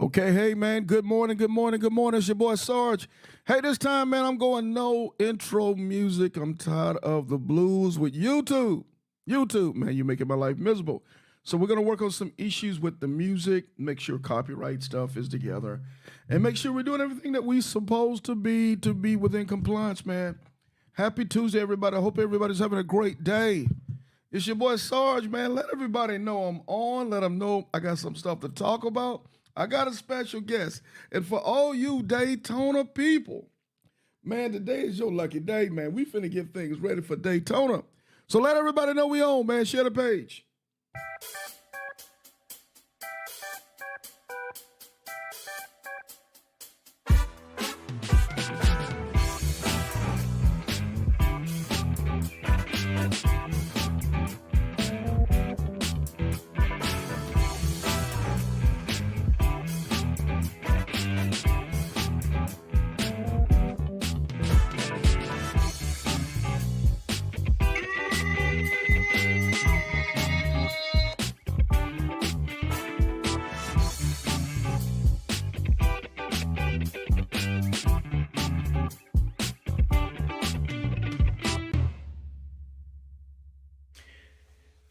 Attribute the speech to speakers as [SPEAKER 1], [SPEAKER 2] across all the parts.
[SPEAKER 1] Okay, hey man, good morning, good morning, good morning. It's your boy Sarge. Hey, this time, man, I'm going no intro music. I'm tired of the blues with YouTube. YouTube, man, you're making my life miserable. So we're gonna work on some issues with the music, make sure copyright stuff is together, and make sure we're doing everything that we supposed to be within compliance, man. Happy Tuesday, everybody. I hope everybody's having a great day. It's your boy Sarge, man. Let everybody know I'm on. Let them know I got some stuff to talk about. I got a special guest. And for all you Daytona people, man, today is your lucky day, man. We finna get things ready for Daytona. So let everybody know we on, man. Share the page.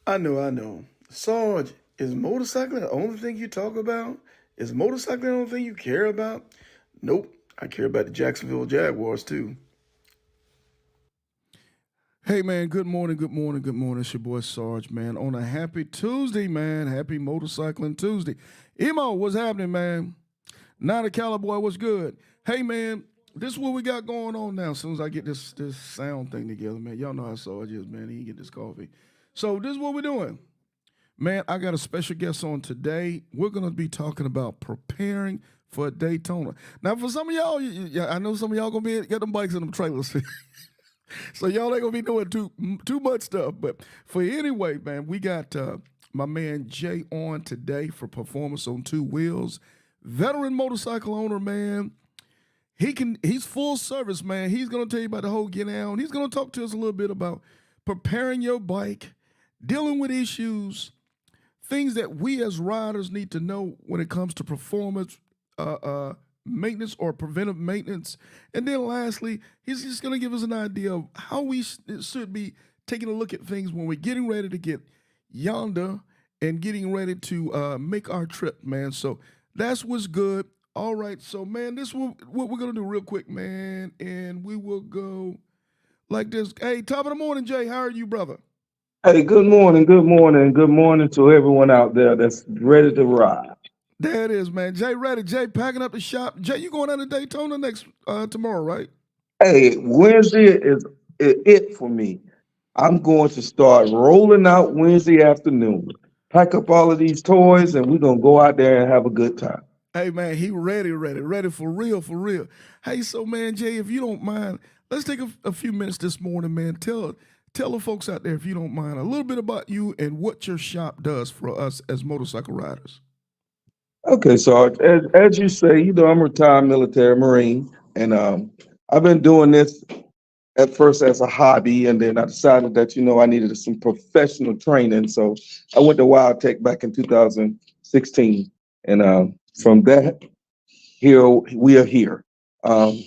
[SPEAKER 1] I know. Sarge, is motorcycling the only thing you talk about? Is motorcycling the only thing you care about? Nope. I care about the Jacksonville Jaguars too. Hey man, good morning, good morning, good morning. It's your boy Sarge, man. On a happy Tuesday, man. Happy motorcycling Tuesday. Emo, what's happening, man? Not a cowboy, what's good? Hey man, this is what we got going on now. As soon as I get this sound thing together, man. Y'all know how Sarge is, man. He get this coffee. So this is what we're doing. Man, I got a special guest on today. We're gonna be talking about preparing for Daytona. Now, for some of y'all, I know some of y'all gonna be get them bikes in them trailers. So y'all ain't gonna be doing too much stuff. But for anyway, man, we got my man Jay on today for Performance on Two Wheels. Veteran motorcycle owner, man. He's full service, man. He's gonna tell you about the whole get down. He's gonna talk to us a little bit about preparing your bike, dealing with issues, things that we as riders need to know when it comes to performance, uh, uh, maintenance or preventive maintenance. And then lastly, he's just going to give us an idea of how we should be taking a look at things when we're getting ready to get yonder and getting ready to make our trip, man. So that's what's good. All right, so man, this is what we're gonna do real quick, man, and we will go like this. Hey, top of the morning, Jay. How are you, brother?
[SPEAKER 2] Hey, good morning to everyone out there that's ready to ride.
[SPEAKER 1] There it is, man. Jay ready. Jay packing up the shop. Jay, you going out to Daytona next tomorrow, right?
[SPEAKER 2] Hey, Wednesday is it for me. I'm going to start rolling out Wednesday afternoon. Pack up all of these toys and we're gonna go out there and have a good time.
[SPEAKER 1] Hey, man, he ready for real, for real. Hey, so man, Jay, if you don't mind, let's take a few minutes this morning, man. Tell the folks out there, if you don't mind, a little bit about you and what your shop does for us as motorcycle riders.
[SPEAKER 2] Okay, so as you say, I'm a retired military Marine, and I've been doing this at first as a hobby, and then I decided that I needed some professional training. So I went to Wild Tech back in 2016, and from that here we are here. Um,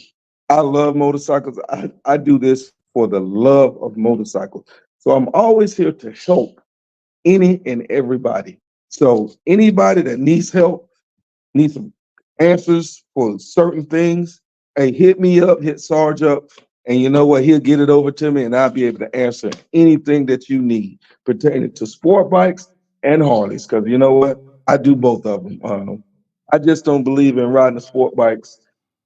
[SPEAKER 2] I love motorcycles. I do this for the love of motorcycles. So I'm always here to help any and everybody. So anybody that needs help, needs some answers for certain things, hey, hit me up, hit Sarge up, and you know what? He'll get it over to me, and I'll be able to answer anything that you need pertaining to sport bikes and Harleys. Because you know what? I do both of them. I just don't believe in riding the sport bikes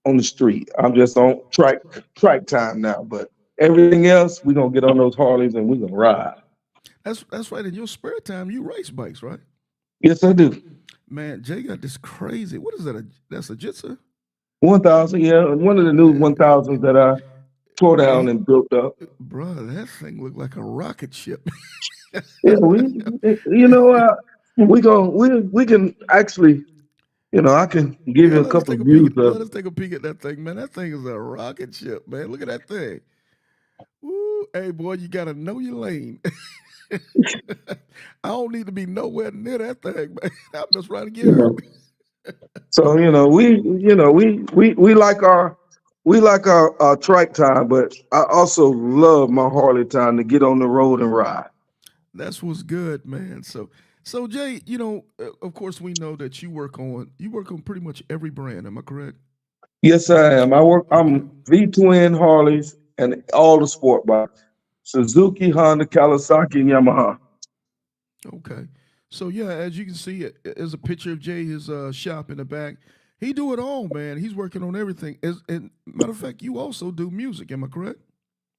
[SPEAKER 2] on the street. I'm just on track time now. But everything else, we're gonna get on those Harleys and we're gonna ride.
[SPEAKER 1] That's right. In your spare time, you race bikes, right?
[SPEAKER 2] Yes, I do.
[SPEAKER 1] Man, Jay got this crazy. What is that? That's a Jitsu?
[SPEAKER 2] 1,000, yeah, one of the new
[SPEAKER 1] Man,
[SPEAKER 2] 1,000s that I tore down
[SPEAKER 1] man,
[SPEAKER 2] and built up.
[SPEAKER 1] bro, that thing looked like a rocket ship.
[SPEAKER 2] Yeah, we can actually, I can give
[SPEAKER 1] Yeah,
[SPEAKER 2] you a
[SPEAKER 1] let us
[SPEAKER 2] couple
[SPEAKER 1] take
[SPEAKER 2] of
[SPEAKER 1] a peek.
[SPEAKER 2] views of
[SPEAKER 1] Let us take a peek at that thing, man. That thing is a rocket ship, man. Look at that thing. Ooh, hey, boy, you gotta know your lane. I don't need to be nowhere near that thing, man. I'm just trying to get hurt.
[SPEAKER 2] it. So we like our track time, but I also love my Harley time to get on the road and ride.
[SPEAKER 1] That's what's good, man. So Jay, of course, we know that you work on pretty much every brand. Am I correct?
[SPEAKER 2] Yes, I am.
[SPEAKER 1] Okay.
[SPEAKER 2] I'm V twin Harleys and all the sport bikes. Suzuki, Honda, Kawasaki, and Yamaha.
[SPEAKER 1] Okay. So yeah, as you can see, there's a picture of Jay, his shop in the back. He do it all, man. He's working on everything. And matter of fact, you also do music. Am I correct?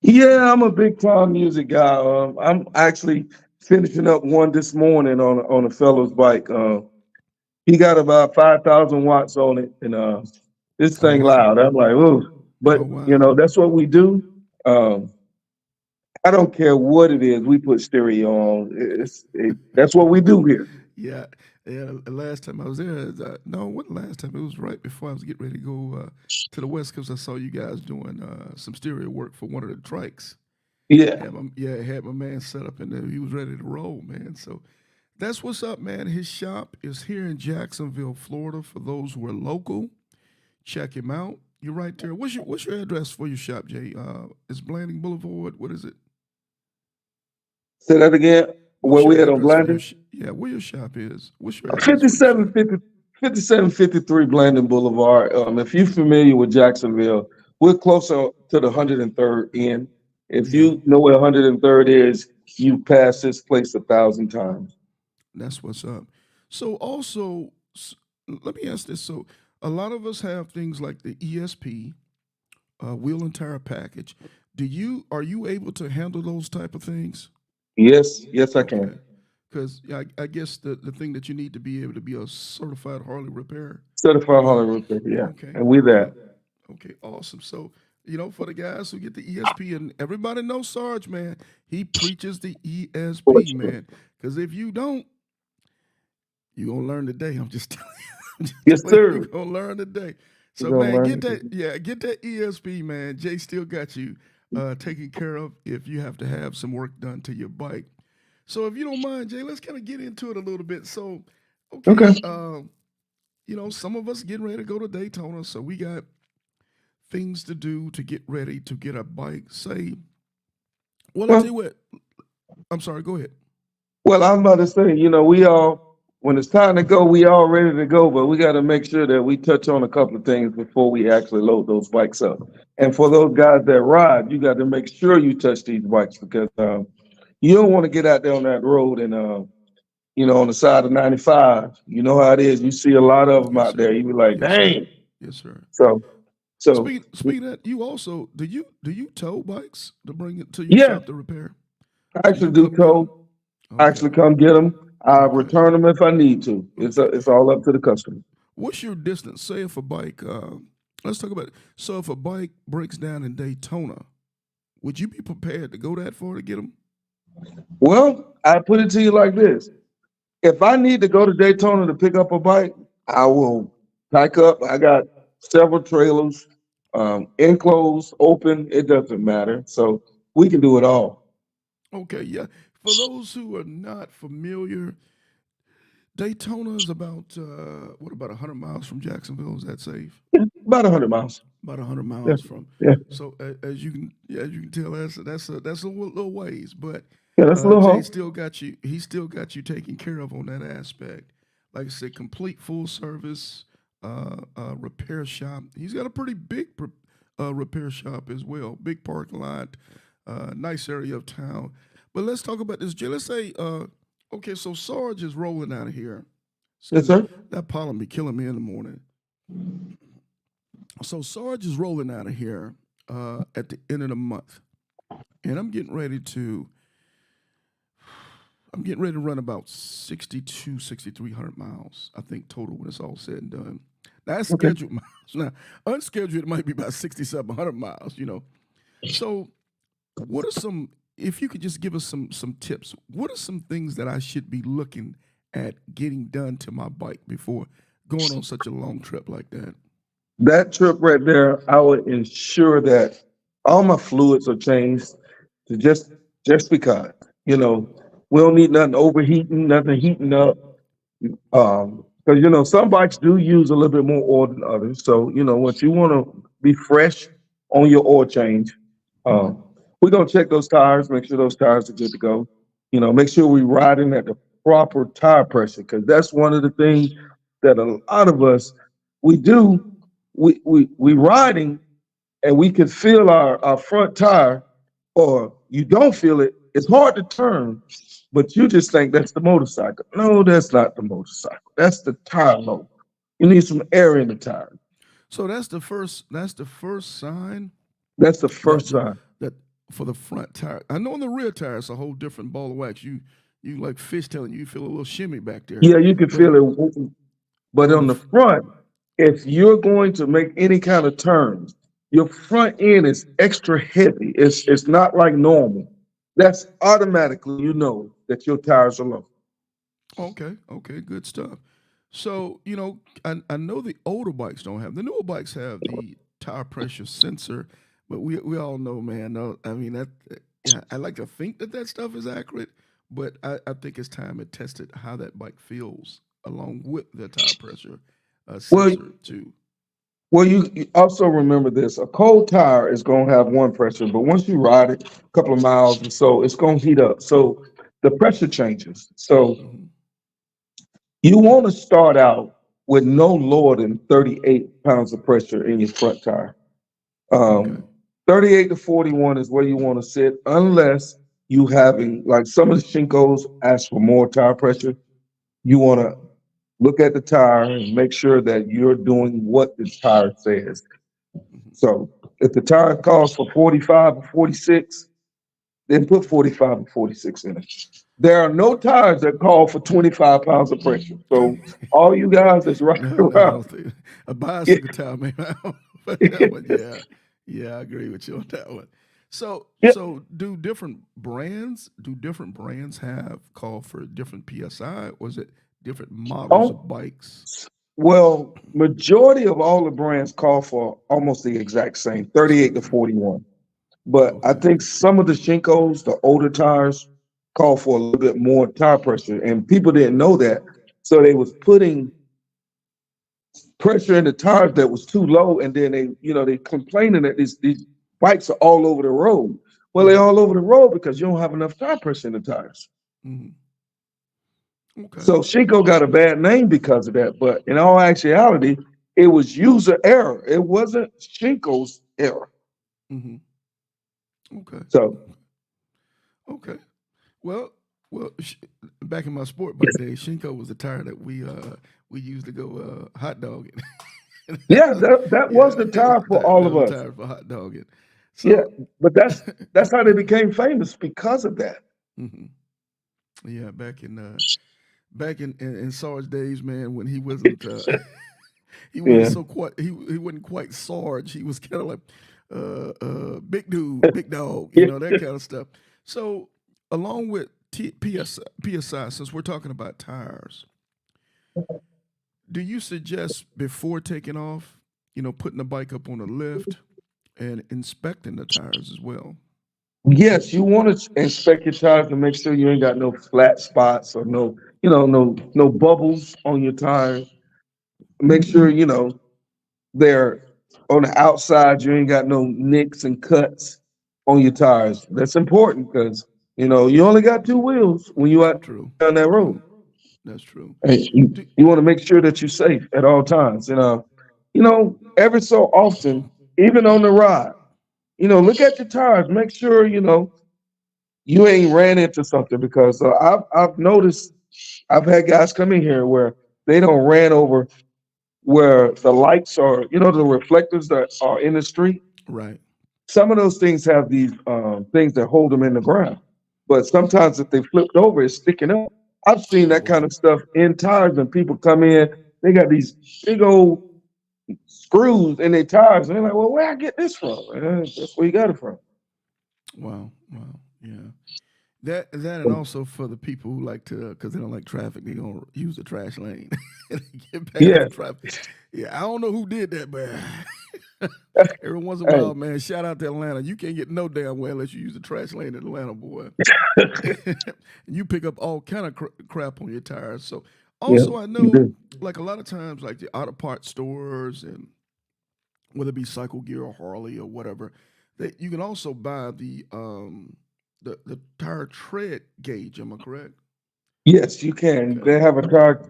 [SPEAKER 2] Yeah, I'm a big time music guy. I'm actually finishing up one this morning on a fellow's bike. He got about 5,000 watts on it, and this
[SPEAKER 1] Oh
[SPEAKER 2] thing
[SPEAKER 1] wow.
[SPEAKER 2] loud. I'm like, ooh. But
[SPEAKER 1] Oh wow.
[SPEAKER 2] that's what we do. Um, I don't care what it is. We put stereo on. That's what we do here.
[SPEAKER 1] Yeah, yeah. Last time I was there, no, what last time? It was right before I was getting ready to go to the West Coast. I saw you guys doing some stereo work for one of the trikes.
[SPEAKER 2] Yeah.
[SPEAKER 1] Had my man set up and he was ready to roll, man. So that's what's up, man. His shop is here in Jacksonville, Florida. For those who are local, check him out. You're right there. What's your address for your shop, Jay? It's Blanding Boulevard. What is it?
[SPEAKER 2] Say that again. Where
[SPEAKER 1] What's your
[SPEAKER 2] we at on
[SPEAKER 1] address for
[SPEAKER 2] Blandon?
[SPEAKER 1] yeah? Where your shop is? What's your address for your shop?
[SPEAKER 2] 5750, 5753 Blandon Boulevard. If you're familiar with Jacksonville, we're closer to the 103rd end. If
[SPEAKER 1] Yeah,
[SPEAKER 2] you know where 103rd is, you've passed this place 1,000 times.
[SPEAKER 1] that's what's up. So also, let me ask this. So a lot of us have things like the ESP, wheel and tire package. Are you able to handle those type of things?
[SPEAKER 2] Yes, yes, I
[SPEAKER 1] Okay.
[SPEAKER 2] can.
[SPEAKER 1] Because I guess the thing that you need to be able to be a certified Harley repair.
[SPEAKER 2] Certified
[SPEAKER 1] Uh,
[SPEAKER 2] Hollywood repair, yeah.
[SPEAKER 1] okay,
[SPEAKER 2] And we
[SPEAKER 1] okay,
[SPEAKER 2] that.
[SPEAKER 1] okay, awesome. So for the guys who get the ESP, and everybody knows Sarge, man, he preaches the
[SPEAKER 2] For
[SPEAKER 1] ESP,
[SPEAKER 2] sure.
[SPEAKER 1] man. Because if you don't, you gonna learn today. I'm just telling you. I'm just
[SPEAKER 2] Yes,
[SPEAKER 1] telling you, you
[SPEAKER 2] sir.
[SPEAKER 1] gonna learn today.
[SPEAKER 2] We're
[SPEAKER 1] So
[SPEAKER 2] gonna
[SPEAKER 1] man,
[SPEAKER 2] learn
[SPEAKER 1] get
[SPEAKER 2] it.
[SPEAKER 1] that, yeah, get that ESP, man. Jay still got you taken care of if you have to have some work done to your bike. So if you don't mind, Jay, let's kind of get into it a little bit. So, okay,
[SPEAKER 2] Okay.
[SPEAKER 1] some of us getting ready to go to Daytona, so we got things to do to get ready to get our bike saved. Well, I tell you
[SPEAKER 2] Well,
[SPEAKER 1] what. I'm sorry. Go ahead.
[SPEAKER 2] I'm about to say, we all, when it's time to go, we all ready to go, but we got to make sure that we touch on a couple of things before we actually load those bikes up. And for those guys that ride, you got to make sure you touch these bikes because you don't want to get out there on that road and, on the side of 95. You know how it is. You see a lot of them
[SPEAKER 1] Yes,
[SPEAKER 2] out there.
[SPEAKER 1] sir.
[SPEAKER 2] You be like,
[SPEAKER 1] Yes, sir.
[SPEAKER 2] dang.
[SPEAKER 1] Yes, sir.
[SPEAKER 2] So, so
[SPEAKER 1] Speaking of that, you also do you tow bikes to bring it to your
[SPEAKER 2] yeah,
[SPEAKER 1] shop to repair?
[SPEAKER 2] I
[SPEAKER 1] So
[SPEAKER 2] actually
[SPEAKER 1] you
[SPEAKER 2] do
[SPEAKER 1] come get them?
[SPEAKER 2] tow. I
[SPEAKER 1] Okay.
[SPEAKER 2] actually come get them. I
[SPEAKER 1] Okay.
[SPEAKER 2] return them if I need to.
[SPEAKER 1] Okay.
[SPEAKER 2] It's all up to the customer.
[SPEAKER 1] What's your distance? Say if a bike, let's talk about it. So if a bike breaks down in Daytona, would you be prepared to go that far to get them?
[SPEAKER 2] Well, I put it to you like this. If I need to go to Daytona to pick up a bike, I will pack up. I got several trailers, enclosed, open, it doesn't matter. So we can do it all.
[SPEAKER 1] Okay, yeah. For those who are not familiar, Daytona is about what about 100 miles from Jacksonville? Is that safe?
[SPEAKER 2] Yeah, about 100 miles.
[SPEAKER 1] About 100
[SPEAKER 2] Yeah,
[SPEAKER 1] miles from.
[SPEAKER 2] yeah,
[SPEAKER 1] So as you can tell, that's a little ways. But
[SPEAKER 2] yeah, that's a little
[SPEAKER 1] Jay
[SPEAKER 2] hard.
[SPEAKER 1] still got you. He still got you taken care of on that aspect. Like I said, complete full service repair shop. He's got a pretty big repair shop as well. Big parking lot, nice area of town. But let's talk about this, Jay. Let's say, okay, so Sarge is rolling out of here
[SPEAKER 2] Yes,
[SPEAKER 1] because
[SPEAKER 2] sir.
[SPEAKER 1] that pollen be killing me in the morning. So Sarge is rolling out of here at the end of the month, and I'm getting ready to run about 62, 6,300 miles, I think, total when it's all said and done. That's
[SPEAKER 2] Okay.
[SPEAKER 1] scheduled miles. Now, unscheduled, it might be about 6,700 miles. So, what are if you could just give us some tips, what are some things that I should be looking at getting done to my bike before going on such a long trip like that?
[SPEAKER 2] That trip right there, I would ensure that all my fluids are changed to just because, we don't need nothing overheating, nothing heating up. Because some bikes do use a little bit more oil than others. So what you want to be fresh on your oil change. Um, we're gonna check those tires, make sure those tires are good to go. Make sure we riding at the proper tire pressure because that's one of the things that a lot of us we do. We riding and we can feel our front tire, or you don't feel it. It's hard to turn, but you just think that's the motorcycle. No, that's not the motorcycle. That's the tire low. You need some air in the tire.
[SPEAKER 1] So that's the first. That's the first sign
[SPEAKER 2] That's the
[SPEAKER 1] that
[SPEAKER 2] first sign.
[SPEAKER 1] that for the front tire. I know on the rear tire it's a whole different ball of wax. You like fishtailing. You feel a little shimmy back there,
[SPEAKER 2] Yeah, you can
[SPEAKER 1] but
[SPEAKER 2] feel it. But
[SPEAKER 1] on the
[SPEAKER 2] on the front, if you're going to make any kind of turns, your front end is extra heavy. It's not like normal. That's automatically that your tires are low.
[SPEAKER 1] okay, okay, good stuff. So I know the older bikes don't have. The newer bikes have the tire pressure sensor, but we all know, man. No, I mean that. Yeah, I like to think that that stuff is accurate, but I think it's time it tested how that bike feels along with the tire pressure
[SPEAKER 2] Well,
[SPEAKER 1] sensor too.
[SPEAKER 2] you also remember this: a cold tire is going to have one pressure, but once you ride it a couple of miles or so, it's going to heat up. So the pressure changes. So
[SPEAKER 1] Hmm.
[SPEAKER 2] you want to start out with no lower than 38 pounds of pressure in your front tire.
[SPEAKER 1] Okay.
[SPEAKER 2] Um, 38 to 41 is where you want to sit, unless you having like some of the Shinkos ask for more tire pressure. You want to look at the tire and make sure that you're doing what the tire says.
[SPEAKER 1] Hmm.
[SPEAKER 2] So if the tire calls for 45 or 46, then put 45 or 46 in it. There are no tires that call for 25 pounds of pressure. So all you guys that's riding
[SPEAKER 1] No, I
[SPEAKER 2] around,
[SPEAKER 1] don't think a bicycle tire, maybe. I don't know about that one. Yeah, yeah, I agree with you on that one. So,
[SPEAKER 2] yeah,
[SPEAKER 1] do different brands have call for different psi, or is it different models of
[SPEAKER 2] oh,
[SPEAKER 1] bikes?
[SPEAKER 2] well, majority of all the brands call for almost the exact same, 38 to
[SPEAKER 1] Same.
[SPEAKER 2] 41. But I
[SPEAKER 1] Okay.
[SPEAKER 2] think some of the Shinkos, the older tires, call for a little bit more tire pressure, and people didn't know that, so they was putting pressure in the tires that was too low, and then they complaining that these bikes are all over the road. Well, they're
[SPEAKER 1] Hmm.
[SPEAKER 2] all over the road because you don't have enough tire pressure in the tires.
[SPEAKER 1] Hmm. Okay.
[SPEAKER 2] So Shinko got a bad name because of that, but in all actuality, it was user error. It wasn't Shinko's error.
[SPEAKER 1] Hmm. Okay.
[SPEAKER 2] So
[SPEAKER 1] Okay. Well, well, back in my sport bike days, Shinko was the tire that we used to go hot dogging.
[SPEAKER 2] yeah, that was
[SPEAKER 1] Yeah,
[SPEAKER 2] the
[SPEAKER 1] that was
[SPEAKER 2] time
[SPEAKER 1] the
[SPEAKER 2] for
[SPEAKER 1] tire.
[SPEAKER 2] all
[SPEAKER 1] That
[SPEAKER 2] of
[SPEAKER 1] was the
[SPEAKER 2] us.
[SPEAKER 1] tire for hot dogging.
[SPEAKER 2] Yeah,
[SPEAKER 1] So,
[SPEAKER 2] but that's how they became famous because of that.
[SPEAKER 1] mhm. Yeah, back in Sarge days, man, when he wasn't he wasn't
[SPEAKER 2] Yeah.
[SPEAKER 1] so quite he wasn't quite Sarge. He was kind of like big dude, big dog, that kind of stuff. So, along with PSI, since we're talking about tires, do you suggest before taking off, putting the bike up on a lift and inspecting the tires as well?
[SPEAKER 2] Yes, you want to inspect your tires to make sure you ain't got no flat spots or no bubbles on your tires. Make sure they're on the outside. You ain't got no nicks and cuts on your tires. That's important because you only got two wheels when you out down
[SPEAKER 1] True,
[SPEAKER 2] that road.
[SPEAKER 1] true. That's true.
[SPEAKER 2] And
[SPEAKER 1] Do,
[SPEAKER 2] you want to make sure that you're safe at all times. Every so often, even on the ride, look at your tires. Make sure you ain't ran into something because I've noticed I've had guys come in here where they don't ran over where the lights are, the reflectors that are in the street.
[SPEAKER 1] right.
[SPEAKER 2] Some of those things have these things that hold them in the ground, but sometimes if they flipped over, it's sticking up. I've seen
[SPEAKER 1] Oh
[SPEAKER 2] that kind
[SPEAKER 1] boy.
[SPEAKER 2] of stuff in tires, and people come in, they got these big old screws in their tires, and they're like, "Well, where I get this from?" That's where you got it from.
[SPEAKER 1] Wow. Wow. Yeah. That and also for the people who like to, because they don't like traffic, they gonna use the trash lane and get back
[SPEAKER 2] Yeah.
[SPEAKER 1] into traffic. Yeah, I don't know who did that, but every once in a
[SPEAKER 2] Hey,
[SPEAKER 1] while, man, shout out to Atlanta. You can't get no damn well unless you use the trash lane in Atlanta, boy. You pick up all kind of crap on your tires. So,
[SPEAKER 2] Yeah,
[SPEAKER 1] Also, I
[SPEAKER 2] you
[SPEAKER 1] know
[SPEAKER 2] do.
[SPEAKER 1] like a lot of times, like the auto parts stores and whether it be Cycle Gear or Harley or whatever, that you can also buy the tire tread gauge. Am I correct?
[SPEAKER 2] Yes, you can.
[SPEAKER 1] Okay.
[SPEAKER 2] They have a tire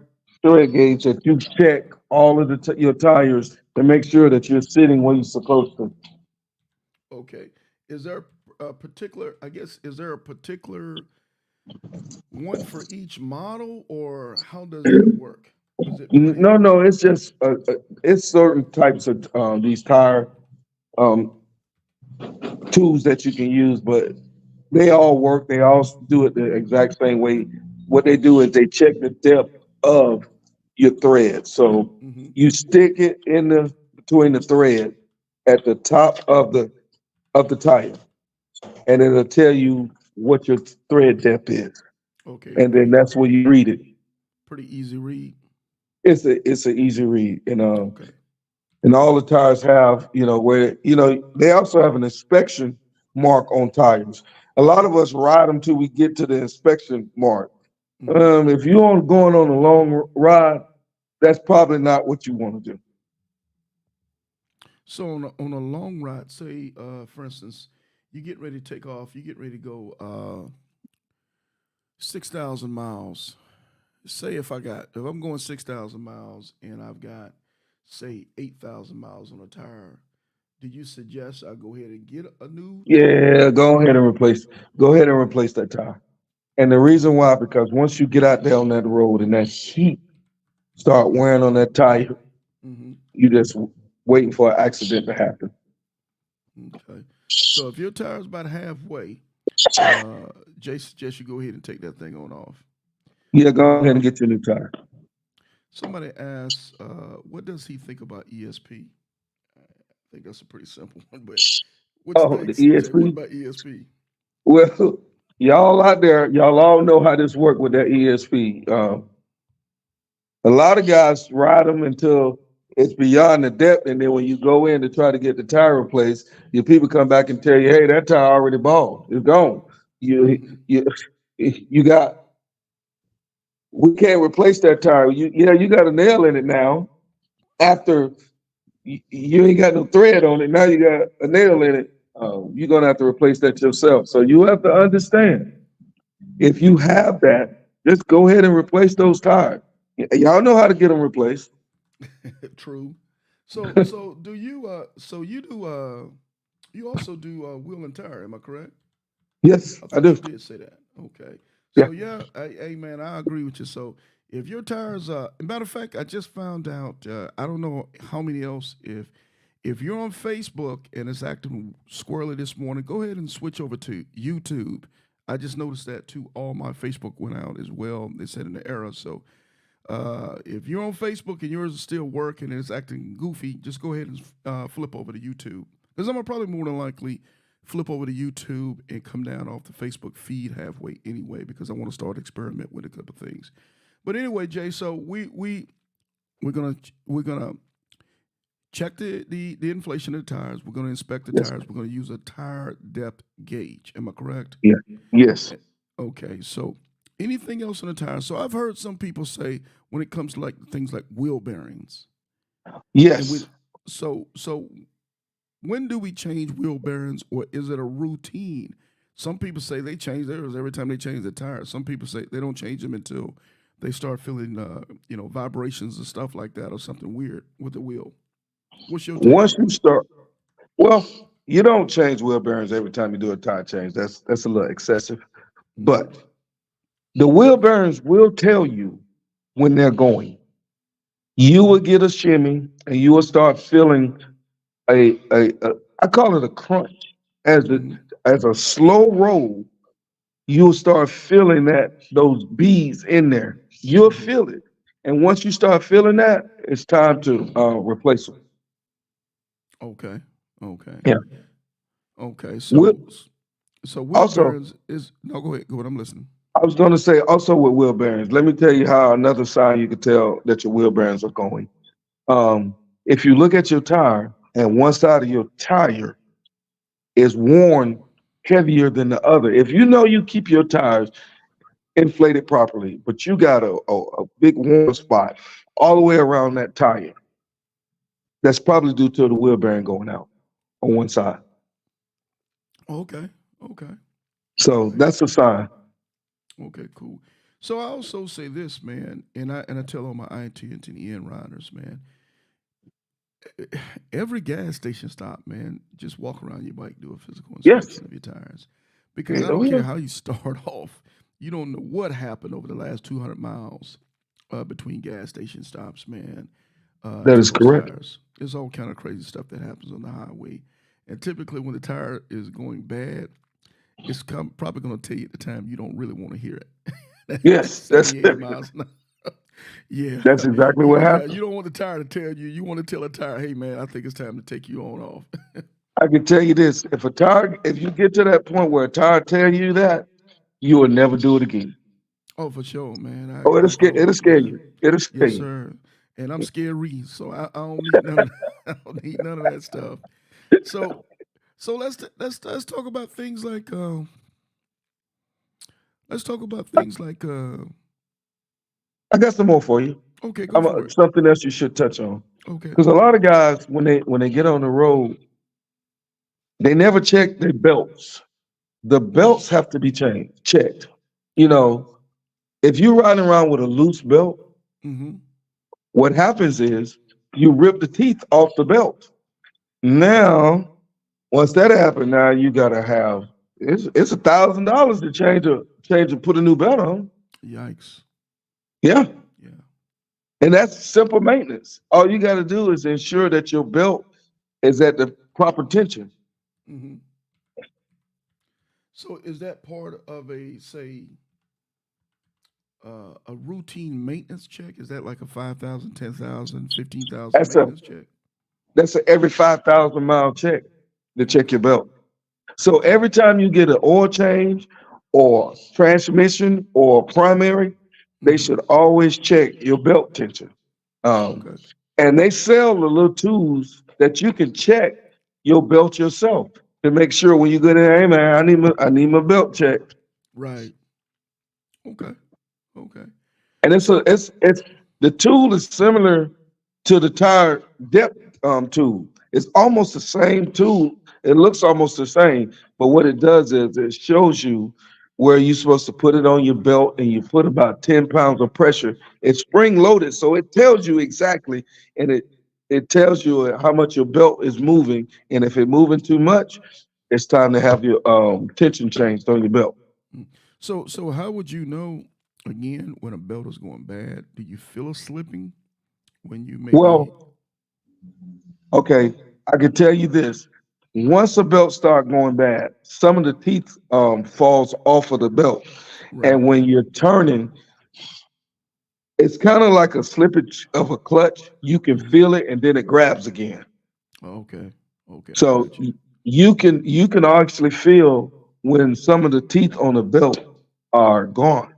[SPEAKER 2] tread gauge that you check all of your tires to make sure that you're sitting where you're supposed to.
[SPEAKER 1] Okay. Is there a particular? I guess is there a particular one for each model, or how does that work? Is it pretty?
[SPEAKER 2] No, no, it's just it's certain types of these tire um, tools that you can use, but they all work. They all do it the exact same way. What they do is they check the depth of your thread. So
[SPEAKER 1] Mm-hmm.
[SPEAKER 2] you stick it in the between the thread at the top of the tire, and it'll tell you what your thread depth is,
[SPEAKER 1] Okay.
[SPEAKER 2] and then that's where you read it.
[SPEAKER 1] Pretty easy read.
[SPEAKER 2] It's an easy read,
[SPEAKER 1] Okay.
[SPEAKER 2] and all the tires have, where, they also have an inspection mark on tires. A lot of us ride them till we get to the inspection mark.
[SPEAKER 1] Mm-hmm.
[SPEAKER 2] If you're going on a long ride, that's probably not what you want to do.
[SPEAKER 1] So on a long ride, say for instance, you get ready to take off, you get ready to go 6,000 miles. Say if I'm going 6,000 miles and I've got say 8,000 miles on a tire, do you suggest I go ahead and get a new
[SPEAKER 2] Yeah,
[SPEAKER 1] tire?
[SPEAKER 2] go ahead and replace that tire. And the reason why, because once you get out there on that road and that heat start wearing on that tire,
[SPEAKER 1] Mm-hmm.
[SPEAKER 2] you just waiting for an accident to happen.
[SPEAKER 1] Okay. So if your tire's about halfway, uh, Jay suggests you go ahead and take that thing on off.
[SPEAKER 2] Yeah, go ahead and
[SPEAKER 1] Uh,
[SPEAKER 2] get your new tire.
[SPEAKER 1] Somebody asks, what does he think about ESP? I think that's a pretty simple one, but what you
[SPEAKER 2] Oh,
[SPEAKER 1] think,
[SPEAKER 2] the
[SPEAKER 1] CJ? What
[SPEAKER 2] ESP.
[SPEAKER 1] about ESP?
[SPEAKER 2] Well, y'all out there, y'all all know how this work with that ESP. A lot of guys ride them until it's beyond the depth, and then when you go in to try to get the tire replaced, your people come back and tell you, "Hey, that tire already bald. It's gone. You
[SPEAKER 1] Mm-hmm.
[SPEAKER 2] you you got. We can't replace that tire. You got a nail in it now. After you ain't got no thread on it, now you got a nail in it. You're gonna have to replace that yourself. So you have to understand, if you have that, just go ahead and replace those tires. Y'all know how to get them replaced.
[SPEAKER 1] True. So do you so you do you also do wheel and tire, am I correct?
[SPEAKER 2] Yes,
[SPEAKER 1] I
[SPEAKER 2] I
[SPEAKER 1] thought
[SPEAKER 2] do.
[SPEAKER 1] you did say that. Okay.
[SPEAKER 2] Yeah.
[SPEAKER 1] So yeah, hey man, I agree with you. So if your tires matter of fact, I just found out I don't know how many else if you're on Facebook and it's acting squirrely this morning, go ahead and switch over to YouTube. I just noticed that too. All my Facebook went out as well. They said in the error. So if you're on Facebook and yours is still working and it's acting goofy, just go ahead and flip over to YouTube. Because I'm gonna probably more than likely flip over to YouTube and come down off the Facebook feed halfway anyway because I want to start experiment with a couple of things. But anyway, Jay, so we're gonna check the inflation of the tires. We're gonna inspect the
[SPEAKER 2] Yes.
[SPEAKER 1] tires. We're gonna use a tire depth gauge. Am I correct?
[SPEAKER 2] Yeah. Yes.
[SPEAKER 1] Eh, Okay, so anything else on the tire? So I've heard some people say when it comes to like things like wheel bearings, and we
[SPEAKER 2] Yes.
[SPEAKER 1] so when do we change wheel bearings, or is it a routine? Some people say they change theirs every time they change the tires. Some people say they don't change them until they start feeling vibrations and stuff like that, or something weird with the wheel. What's your take
[SPEAKER 2] Once
[SPEAKER 1] on
[SPEAKER 2] you
[SPEAKER 1] it?
[SPEAKER 2] start, well, you don't change wheel bearings every time you do a tire change. That's a little excessive.
[SPEAKER 1] Mm-hmm.
[SPEAKER 2] But the wheel bearings will tell you when they're going. You will get a shimmy, and you will start feeling a I call it a crunch. As a
[SPEAKER 1] Mm-hmm.
[SPEAKER 2] as a slow roll, you'll start feeling that those beads in there. You'll
[SPEAKER 1] Mm-hmm.
[SPEAKER 2] feel it, and once you start feeling that, it's time to replace them.
[SPEAKER 1] Okay. Okay.
[SPEAKER 2] Yeah.
[SPEAKER 1] Okay.
[SPEAKER 2] Wheel,
[SPEAKER 1] So wheel
[SPEAKER 2] also,
[SPEAKER 1] bearings is no. Go ahead. Go ahead. I'm listening.
[SPEAKER 2] I was going to say also with wheel bearings. Let me tell you how another sign you can tell that your wheel bearings are going. If you look at your tire and one side of your tire is worn heavier than the other, if you know you keep your tires inflated properly, but you got a big warm spot all the way around that tire. That's probably due to the wheel bearing going out on one side.
[SPEAKER 1] Okay. Okay. All
[SPEAKER 2] So
[SPEAKER 1] right.
[SPEAKER 2] that's a sign.
[SPEAKER 1] Okay. Cool. So I also say this, man, and I tell all my IT and TN riders, man, every gas station stop, man, just walk around your bike, do a physical
[SPEAKER 2] Yes.
[SPEAKER 1] inspection of your tires, because I
[SPEAKER 2] Oh
[SPEAKER 1] don't care
[SPEAKER 2] yeah.
[SPEAKER 1] how you start off, you don't know what happened over the last 200 miles between gas station stops, man,
[SPEAKER 2] That
[SPEAKER 1] to
[SPEAKER 2] is
[SPEAKER 1] those
[SPEAKER 2] correct.
[SPEAKER 1] tires. There's all kind of crazy stuff that happens on the highway, and typically when the tire is going bad, probably going to tell you at the time you don't really want to hear it. That's
[SPEAKER 2] Yes, that's
[SPEAKER 1] 70, 80 miles an hour. Yeah,
[SPEAKER 2] that's exactly what
[SPEAKER 1] yeah.
[SPEAKER 2] happened.
[SPEAKER 1] You don't want the tire to tell you. You want to tell a tire, "Hey, man, I think it's time to take you on off."
[SPEAKER 2] I can tell you this: if you get to that point where a tire tell you that, you will never do it again.
[SPEAKER 1] Oh, for sure, man.
[SPEAKER 2] Oh,
[SPEAKER 1] I grow.
[SPEAKER 2] it'll scare
[SPEAKER 1] Yeah,
[SPEAKER 2] you. It'll scare
[SPEAKER 1] yes,
[SPEAKER 2] you.
[SPEAKER 1] sir. And I'm scary, so I don't need none of I don't need none of that stuff. So let's talk about things like let's talk about things like
[SPEAKER 2] I got some more for you.
[SPEAKER 1] okay, go for it.
[SPEAKER 2] Something else you should touch on
[SPEAKER 1] Okay.
[SPEAKER 2] because a lot of guys when they get on the road, they never check their belts. The belts have to be checked. You
[SPEAKER 1] Okay.
[SPEAKER 2] know, if you're riding around with a loose belt,
[SPEAKER 1] Mm-hmm.
[SPEAKER 2] what happens is you rip the teeth off the belt. Now, once that happens, now you gotta have it's $1,000 to change and put a new belt on.
[SPEAKER 1] Yikes.
[SPEAKER 2] Yeah.
[SPEAKER 1] Yeah.
[SPEAKER 2] And that's simple maintenance. All you gotta do is ensure that your belt is at the proper tension.
[SPEAKER 1] Mm-hmm. So is that part of a say a routine maintenance check? Is that like a 5,000, 10,000, 15,000
[SPEAKER 2] That's a
[SPEAKER 1] maintenance check?
[SPEAKER 2] every 5,000 mile check to check your
[SPEAKER 1] Okay.
[SPEAKER 2] belt. So
[SPEAKER 1] Okay.
[SPEAKER 2] every time you get an oil change or transmission or primary, they
[SPEAKER 1] Mm-hmm.
[SPEAKER 2] should always check your belt tension. Um,
[SPEAKER 1] Okay.
[SPEAKER 2] and they sell the little tools that you can check your belt yourself to make sure when you go there, hey man, I need my belt checked.
[SPEAKER 1] Right. Okay. Okay.
[SPEAKER 2] And
[SPEAKER 1] So
[SPEAKER 2] it's the tool is similar to the tire depth tool. It's almost the same tool. It looks almost the same, but what it does is it shows you where you're supposed to put it on your belt, and you put about 10 pounds of pressure. It's spring loaded, so it tells you exactly, and it tells you how much your belt is moving, and if it's moving too much, it's time to have your tension changed on your belt.
[SPEAKER 1] mm. So how would you know again when a belt is going bad? Do you feel a slipping when you maybe
[SPEAKER 2] Well, okay, I can tell you this. Once a belt start going bad, some of the teeth falls off of the belt.
[SPEAKER 1] right?
[SPEAKER 2] And when you're turning, it's kind of like a slippage of a clutch. You can
[SPEAKER 1] Mm-hmm.
[SPEAKER 2] feel it and then it grabs again.
[SPEAKER 1] Okay. Okay, I
[SPEAKER 2] So
[SPEAKER 1] got you.
[SPEAKER 2] you can actually feel when some of the teeth on the belt are gone.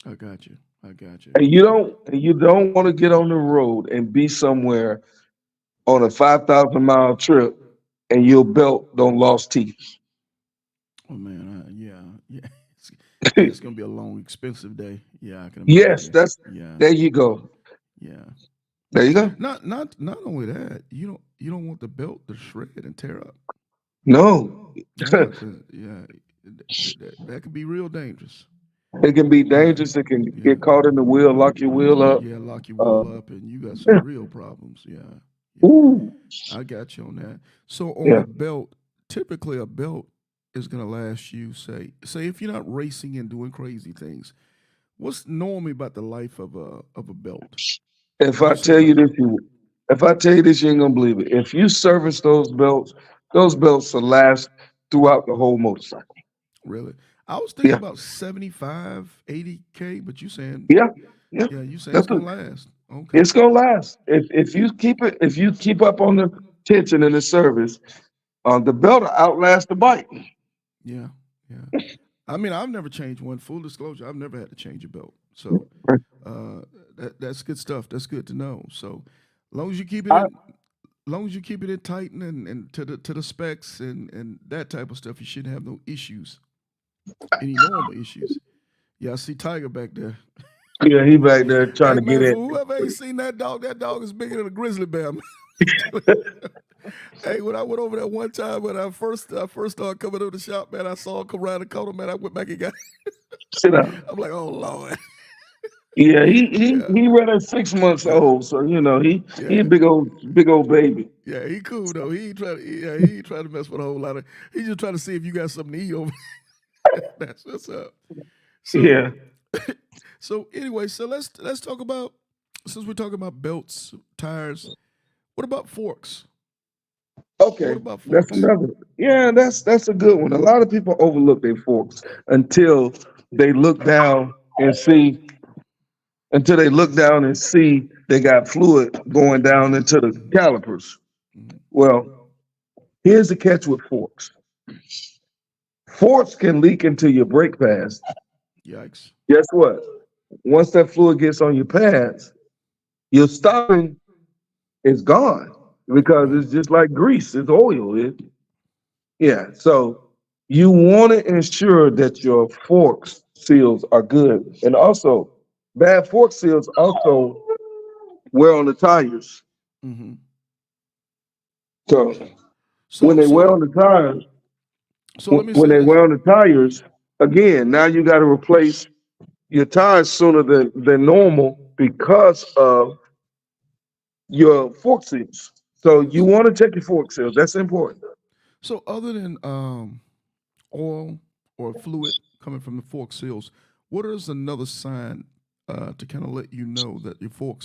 [SPEAKER 1] I got you. I got you.
[SPEAKER 2] And
[SPEAKER 1] Okay.
[SPEAKER 2] you don't want to get on the road and be somewhere on a 5,000 mile trip and your belt don't lost teeth.
[SPEAKER 1] Oh man, yeah, yeah. Yeah, it's gonna be a long, expensive day. Yeah, I can
[SPEAKER 2] Yes,
[SPEAKER 1] imagine.
[SPEAKER 2] that's
[SPEAKER 1] Yeah,
[SPEAKER 2] there you go.
[SPEAKER 1] yeah.
[SPEAKER 2] There you go.
[SPEAKER 1] Not only that, you don't want the belt to shred and tear up.
[SPEAKER 2] No,
[SPEAKER 1] Yeah, cause yeah, that could be real dangerous.
[SPEAKER 2] it can be
[SPEAKER 1] Yeah,
[SPEAKER 2] dangerous. It can
[SPEAKER 1] yeah,
[SPEAKER 2] get caught in the wheel, lock your wheel up.
[SPEAKER 1] yeah. Lock your
[SPEAKER 2] Uh,
[SPEAKER 1] wheel up, and you got some
[SPEAKER 2] yeah.
[SPEAKER 1] real problems. Yeah, yeah.
[SPEAKER 2] Ooh,
[SPEAKER 1] I got you on that. So on
[SPEAKER 2] yeah.
[SPEAKER 1] a belt, typically a belt is gonna last you say if you're not racing and doing crazy things. What's normally about the life of a belt?
[SPEAKER 2] If
[SPEAKER 1] Would you
[SPEAKER 2] I
[SPEAKER 1] say
[SPEAKER 2] tell
[SPEAKER 1] about
[SPEAKER 2] you this, if I tell you this, you ain't gonna believe it. If you service those belts will last throughout the whole motorcycle.
[SPEAKER 1] really? I was thinking
[SPEAKER 2] Yeah,
[SPEAKER 1] about 75, 80K, but you saying
[SPEAKER 2] yeah, yeah.
[SPEAKER 1] yeah, you saying it's
[SPEAKER 2] That's
[SPEAKER 1] gonna
[SPEAKER 2] the,
[SPEAKER 1] last. Okay.
[SPEAKER 2] it's gonna last. If you keep up on the tension and the service, the belt will outlast the bike.
[SPEAKER 1] Yeah, yeah. I mean, I've never changed one. Full disclosure, I've never had to change a belt. So uh, that's good stuff. That's good to know. So long as you keep it
[SPEAKER 2] I,
[SPEAKER 1] in, long as you keep it in tight and to the specs and that type of stuff, you shouldn't have no issues, any normal issues. Yeah, I see Tiger back there.
[SPEAKER 2] Yeah, he back there trying
[SPEAKER 1] Hey
[SPEAKER 2] to get
[SPEAKER 1] man,
[SPEAKER 2] in.
[SPEAKER 1] for whoever ain't seen that dog is bigger than a grizzly bear. Man. Hey, when I went over there one time when I first started coming to the shop, man, I saw him come around the corner, man. I went back and got.
[SPEAKER 2] Sit down.
[SPEAKER 1] I'm like, oh Lord,
[SPEAKER 2] Yeah, he
[SPEAKER 1] yeah,
[SPEAKER 2] he right at 6 months
[SPEAKER 1] yeah,
[SPEAKER 2] old, so he a
[SPEAKER 1] yeah,
[SPEAKER 2] big old baby.
[SPEAKER 1] yeah. He cool though. He ain't trying to, yeah, he ain't trying to mess with a whole lot of. He just trying to see if you got something to eat over. That's what's up. So,
[SPEAKER 2] Yeah.
[SPEAKER 1] so anyway, so let's talk about since we're talking about belts, tires. What about forks? What
[SPEAKER 2] Okay,
[SPEAKER 1] about
[SPEAKER 2] that's
[SPEAKER 1] forks?
[SPEAKER 2] another. Yeah, that's a good one. A lot of people overlook their forks until they look down and see they got fluid going down
[SPEAKER 1] Mm-hmm.
[SPEAKER 2] into the
[SPEAKER 1] Mm-hmm.
[SPEAKER 2] calipers.
[SPEAKER 1] Mm-hmm.
[SPEAKER 2] Well, here's the catch with forks. Forks can leak into your brake pads.
[SPEAKER 1] Yikes!
[SPEAKER 2] Guess what? Once that fluid gets on your pads, your stopping is gone because
[SPEAKER 1] Right.
[SPEAKER 2] it's just like grease. It's oil. Yeah. So you want to ensure that your fork seals are good. And also, bad fork seals also wear on the tires.
[SPEAKER 1] Mm-hmm.
[SPEAKER 2] So when
[SPEAKER 1] So
[SPEAKER 2] they wear
[SPEAKER 1] so
[SPEAKER 2] on the tires,
[SPEAKER 1] so let me
[SPEAKER 2] when
[SPEAKER 1] say
[SPEAKER 2] they
[SPEAKER 1] this.
[SPEAKER 2] wear on the tires, again, now you got to replace your tires sooner than normal because of your fork seals. So you want to check your fork seals. That's important.
[SPEAKER 1] So other than oil or fluid coming from the fork seals, what is another sign to kind of let you know that your fork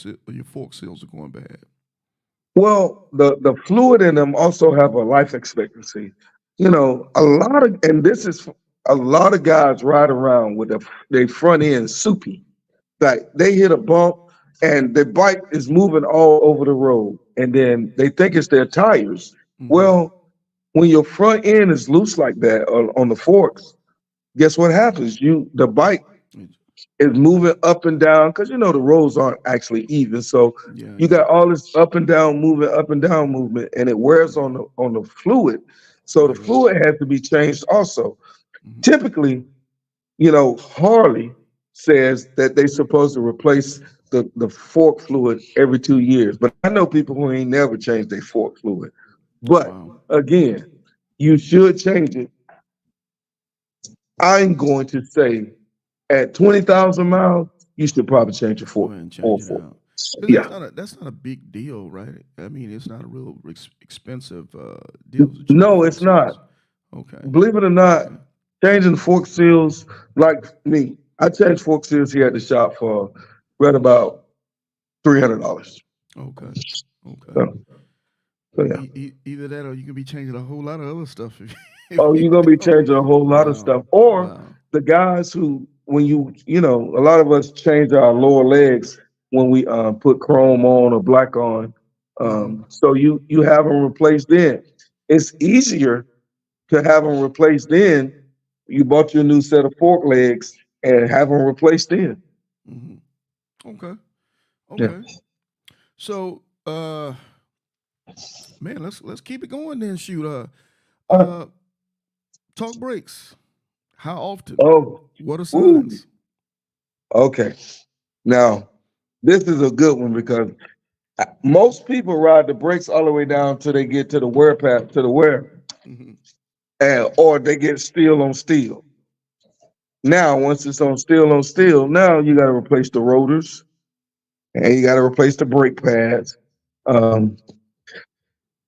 [SPEAKER 1] seals are going bad?
[SPEAKER 2] Well, the fluid in them also have a life expectancy. And this is a lot of guys ride around with their front end soupy. Like they hit a bump and their bike is moving all over the road, and then they think it's their tires.
[SPEAKER 1] Mm-hmm.
[SPEAKER 2] Well, when your front end is loose like that on the forks, guess what happens? The bike is moving up and down because the roads aren't actually even. So
[SPEAKER 1] Yeah,
[SPEAKER 2] you
[SPEAKER 1] yeah,
[SPEAKER 2] got all this up and down movement, and it wears
[SPEAKER 1] yeah.
[SPEAKER 2] on the fluid. So the
[SPEAKER 1] Right, right.
[SPEAKER 2] fluid has to be changed also.
[SPEAKER 1] Mm-hmm.
[SPEAKER 2] Typically, Harley says that they're supposed to replace the fork fluid every 2 years, but I know people who ain't never changed their fork fluid. But
[SPEAKER 1] Wow.
[SPEAKER 2] again, you should change it. I'm going to say at 20,000 miles, you should probably change your
[SPEAKER 1] Go
[SPEAKER 2] fork.
[SPEAKER 1] ahead and change
[SPEAKER 2] Or
[SPEAKER 1] it
[SPEAKER 2] fork.
[SPEAKER 1] out. Because
[SPEAKER 2] Yeah.
[SPEAKER 1] that's not a big deal, right? I mean, it's not a real expensive deal to change
[SPEAKER 2] No,
[SPEAKER 1] fork
[SPEAKER 2] it's not.
[SPEAKER 1] seals. Okay.
[SPEAKER 2] Believe it or not,
[SPEAKER 1] Okay.
[SPEAKER 2] changing fork seals, like me, I changed fork seals here at the shop for right about $300.
[SPEAKER 1] Okay. Okay.
[SPEAKER 2] So, so yeah.
[SPEAKER 1] Either that or you can be changing a whole lot of other stuff if
[SPEAKER 2] Oh,
[SPEAKER 1] you
[SPEAKER 2] you're gonna be
[SPEAKER 1] don't.
[SPEAKER 2] changing a whole lot of
[SPEAKER 1] Wow.
[SPEAKER 2] stuff. Or
[SPEAKER 1] Wow.
[SPEAKER 2] the guys who, when a lot of us change our lower legs when we put chrome on or black on.
[SPEAKER 1] Mm-hmm.
[SPEAKER 2] So you have them replaced then. It's easier to have them replaced then. You bought your new set of fork legs and have them replaced then.
[SPEAKER 1] Mm-hmm. Okay.
[SPEAKER 2] Yeah.
[SPEAKER 1] Okay. So man, let's keep it going then. Shoot.
[SPEAKER 2] Uh,
[SPEAKER 1] Uh talk breaks. How often?
[SPEAKER 2] oh,
[SPEAKER 1] What are
[SPEAKER 2] ooh,
[SPEAKER 1] signs?
[SPEAKER 2] okay. Now, this is a good one because most people ride the brakes all the way down till they get to the wear path, to the wear,
[SPEAKER 1] Mm-hmm.
[SPEAKER 2] and or they get steel on steel. Now, once it's on steel, now you got to replace the rotors and you got to replace the brake pads. Um,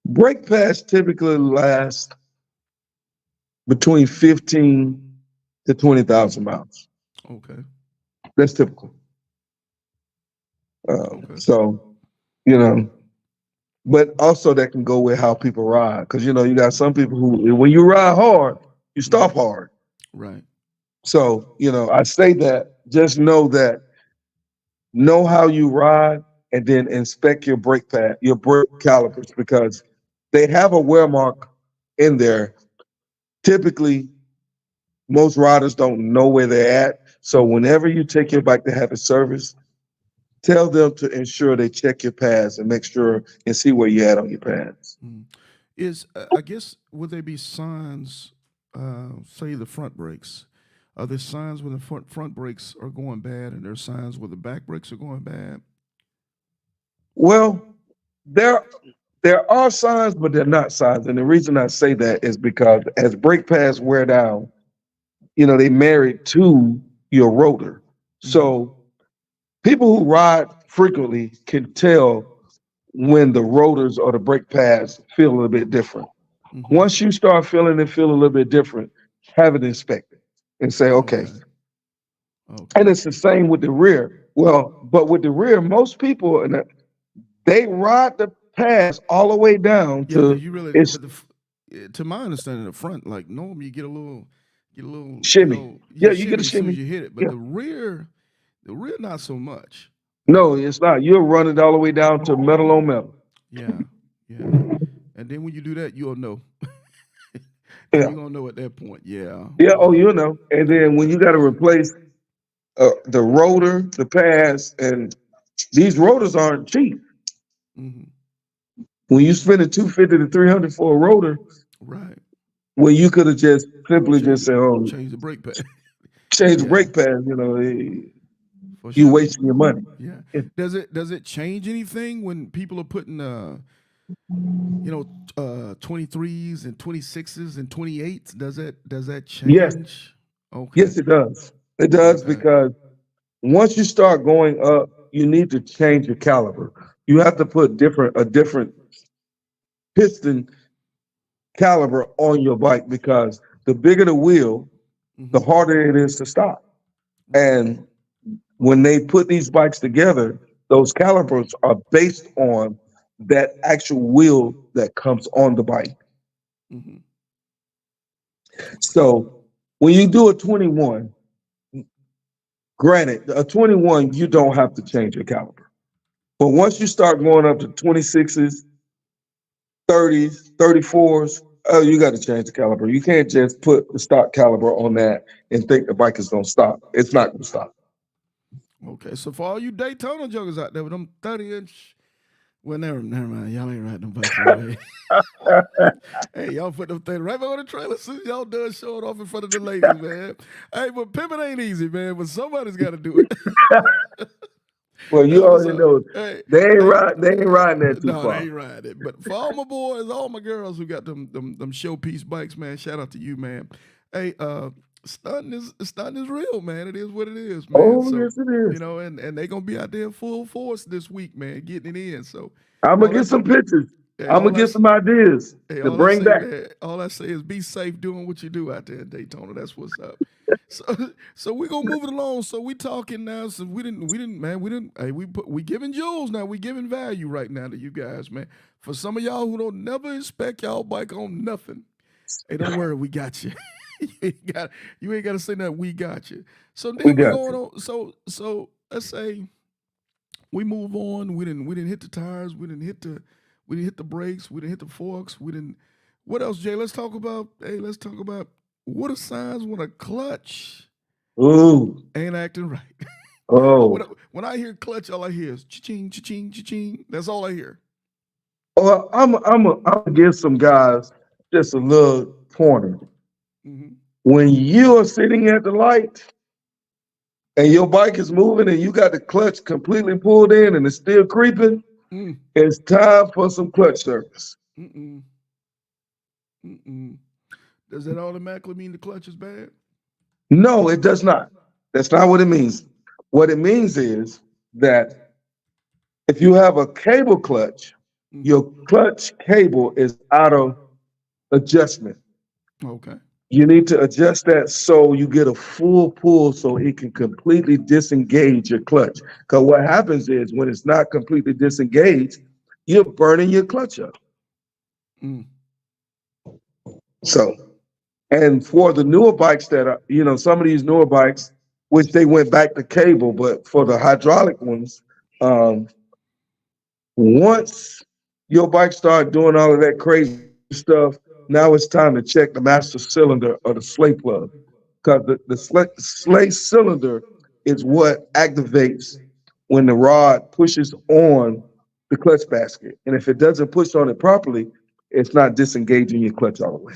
[SPEAKER 2] Brake pads typically last between 15 to 20,000 miles.
[SPEAKER 1] Okay.
[SPEAKER 2] That's typical.
[SPEAKER 1] Okay.
[SPEAKER 2] So, you know, but also that can go with how people ride. Because, you got some people who, when you ride hard, you
[SPEAKER 1] Mm-hmm.
[SPEAKER 2] stop hard.
[SPEAKER 1] Right.
[SPEAKER 2] So, I say that just know how you ride and then inspect your brake pad, your brake calipers, because they have a wear mark in there. Typically, most riders don't know where they're at. So
[SPEAKER 1] Mm-hmm.
[SPEAKER 2] whenever you take your bike to have it serviced, tell them to ensure they check your pads and make sure and see where you're at on your pads.
[SPEAKER 1] Mm-hmm. Is I guess would there be signs? Say the front brakes. Are there signs when the front brakes are going bad, and there's signs where the back brakes are going bad?
[SPEAKER 2] Well, there there are signs, but they're not signs. And the reason I say that is because as brake pads wear down, they married to your rotor.
[SPEAKER 1] Mm-hmm.
[SPEAKER 2] So people who ride frequently can tell when the rotors or the brake pads feel a little bit different.
[SPEAKER 1] Mm-hmm.
[SPEAKER 2] Once you start feeling it feel a little bit different, have it inspected and say, okay.
[SPEAKER 1] Okay.
[SPEAKER 2] And
[SPEAKER 1] Okay.
[SPEAKER 2] it's the same with the rear. Well, but with the rear, most people they ride the pads all the way down
[SPEAKER 1] Yeah,
[SPEAKER 2] to
[SPEAKER 1] because you really,
[SPEAKER 2] it's
[SPEAKER 1] but to my understanding, the front, like normally you get a little,
[SPEAKER 2] shimmy.
[SPEAKER 1] yeah,
[SPEAKER 2] Yeah, you get a
[SPEAKER 1] shimmy as soon as
[SPEAKER 2] shimmy.
[SPEAKER 1] you hit it. But
[SPEAKER 2] Yeah.
[SPEAKER 1] the rear not so much.
[SPEAKER 2] No, it's not. You'll run it all the way down to metal on metal.
[SPEAKER 1] Yeah, yeah. And then when you do that, you'll know.
[SPEAKER 2] Yeah.
[SPEAKER 1] You're gonna know at that point. Yeah,
[SPEAKER 2] Yeah. Oh,
[SPEAKER 1] yeah,
[SPEAKER 2] you know. And then when you got to replace the rotor, the pads, and these rotors aren't cheap.
[SPEAKER 1] hmm
[SPEAKER 2] When you spend 250 to 300 for a rotor,
[SPEAKER 1] right.
[SPEAKER 2] well, you could have just simply just
[SPEAKER 1] Change
[SPEAKER 2] said, "Oh,
[SPEAKER 1] change the brake pad.
[SPEAKER 2] change the
[SPEAKER 1] Yeah,
[SPEAKER 2] brake pads."
[SPEAKER 1] for
[SPEAKER 2] You
[SPEAKER 1] sure.
[SPEAKER 2] wasting your money.
[SPEAKER 1] Yeah. Does it change anything when people are putting 23s and 26s and 28s? Does that
[SPEAKER 2] Yes,
[SPEAKER 1] change? Okay.
[SPEAKER 2] yes, it does. It does
[SPEAKER 1] Okay.
[SPEAKER 2] because once you start going up, you need to change your caliber. You have to put a different piston caliber on your bike because the bigger the wheel, the
[SPEAKER 1] hmm
[SPEAKER 2] harder it is to stop.
[SPEAKER 1] Right.
[SPEAKER 2] And when they put these bikes together, those calipers are based on that actual wheel that comes on the bike.
[SPEAKER 1] hmm
[SPEAKER 2] So when you do a 21, granted, a 21, you don't have to change your caliper. But once you start going up to 26s, 30s, 34s, oh, you got to change the caliper. You can't just put the stock caliber on that and think the bike is going to stop. It's not going to stop.
[SPEAKER 1] Okay. So for all you Daytona joggers out there with them 30-inch, well, never mind. Y'all ain't riding them bikes anyway. Hey, y'all put them things right on the trailer soon as y'all done showing off in front of the ladies, man. Hey, but pimping ain't easy, man. But somebody's got to do it.
[SPEAKER 2] Well, you
[SPEAKER 1] That's what's
[SPEAKER 2] already
[SPEAKER 1] up.
[SPEAKER 2] know
[SPEAKER 1] Hey,
[SPEAKER 2] they ain't
[SPEAKER 1] hey,
[SPEAKER 2] ride. They ain't riding that too
[SPEAKER 1] no, they
[SPEAKER 2] far.
[SPEAKER 1] ain't riding it. But for all my boys, all my girls who got them showpiece bikes, man, shout out to you, man. Hey, stunting is real, man. It is what it is, man.
[SPEAKER 2] Oh,
[SPEAKER 1] So
[SPEAKER 2] yes, it is.
[SPEAKER 1] and they gonna be out there full force this week, man, getting it in. So
[SPEAKER 2] I'm gonna
[SPEAKER 1] all I
[SPEAKER 2] get
[SPEAKER 1] say,
[SPEAKER 2] some pictures.
[SPEAKER 1] hey,
[SPEAKER 2] I'm gonna
[SPEAKER 1] all I
[SPEAKER 2] get
[SPEAKER 1] s-
[SPEAKER 2] some ideas
[SPEAKER 1] Hey,
[SPEAKER 2] to
[SPEAKER 1] all I
[SPEAKER 2] bring
[SPEAKER 1] say,
[SPEAKER 2] back.
[SPEAKER 1] man, all I say is be safe doing what you do out there in Daytona. That's what's up. So, so we gonna move it along. So we talking now. So we didn't. Hey, we giving jewels now. We giving value right now to you guys, man. For some of y'all who don't never inspect y'all bike on nothing, hey, don't worry, we got you. You ain't got to say that. We got you. So
[SPEAKER 2] We
[SPEAKER 1] then we
[SPEAKER 2] got
[SPEAKER 1] going
[SPEAKER 2] you.
[SPEAKER 1] on. So let's say we move on. We didn't hit the tires. We didn't hit the brakes. We didn't hit the forks. We didn't. What else, Jay? Let's talk about. Hey, let's talk about what are signs when a clutch
[SPEAKER 2] Ooh.
[SPEAKER 1] ain't acting right. when,
[SPEAKER 2] Oh.
[SPEAKER 1] when I hear clutch, all I hear is cha-ching, cha-ching, cha-ching. That's all I hear.
[SPEAKER 2] Well, I'm gonna give some guys just a little pointer.
[SPEAKER 1] Mm-hmm.
[SPEAKER 2] When you are sitting at the light and your bike is moving and you got the clutch completely pulled in and it's still creeping,
[SPEAKER 1] Mm,
[SPEAKER 2] it's time for some clutch service.
[SPEAKER 1] mm-mm, mm-mm. Does that automatically mean the clutch is bad?
[SPEAKER 2] No, it does not. That's not what it means. What it means is that if you have a cable clutch,
[SPEAKER 1] Mm-hmm.
[SPEAKER 2] your clutch cable is out of adjustment.
[SPEAKER 1] Okay.
[SPEAKER 2] You need to adjust that so you get a full pull so it can completely disengage your clutch. Because what happens is when it's not completely disengaged, you're burning your clutch up.
[SPEAKER 1] Mm,
[SPEAKER 2] So, and for the newer bikes that are, some of these newer bikes, which they went back to cable, but for the hydraulic ones, um, once your bike start doing all of that crazy stuff, now it's time to check the master cylinder or the slay plug. Because the slay cylinder is what activates when the rod pushes on the clutch basket. And if it doesn't push on it properly, it's not disengaging your clutch all the way.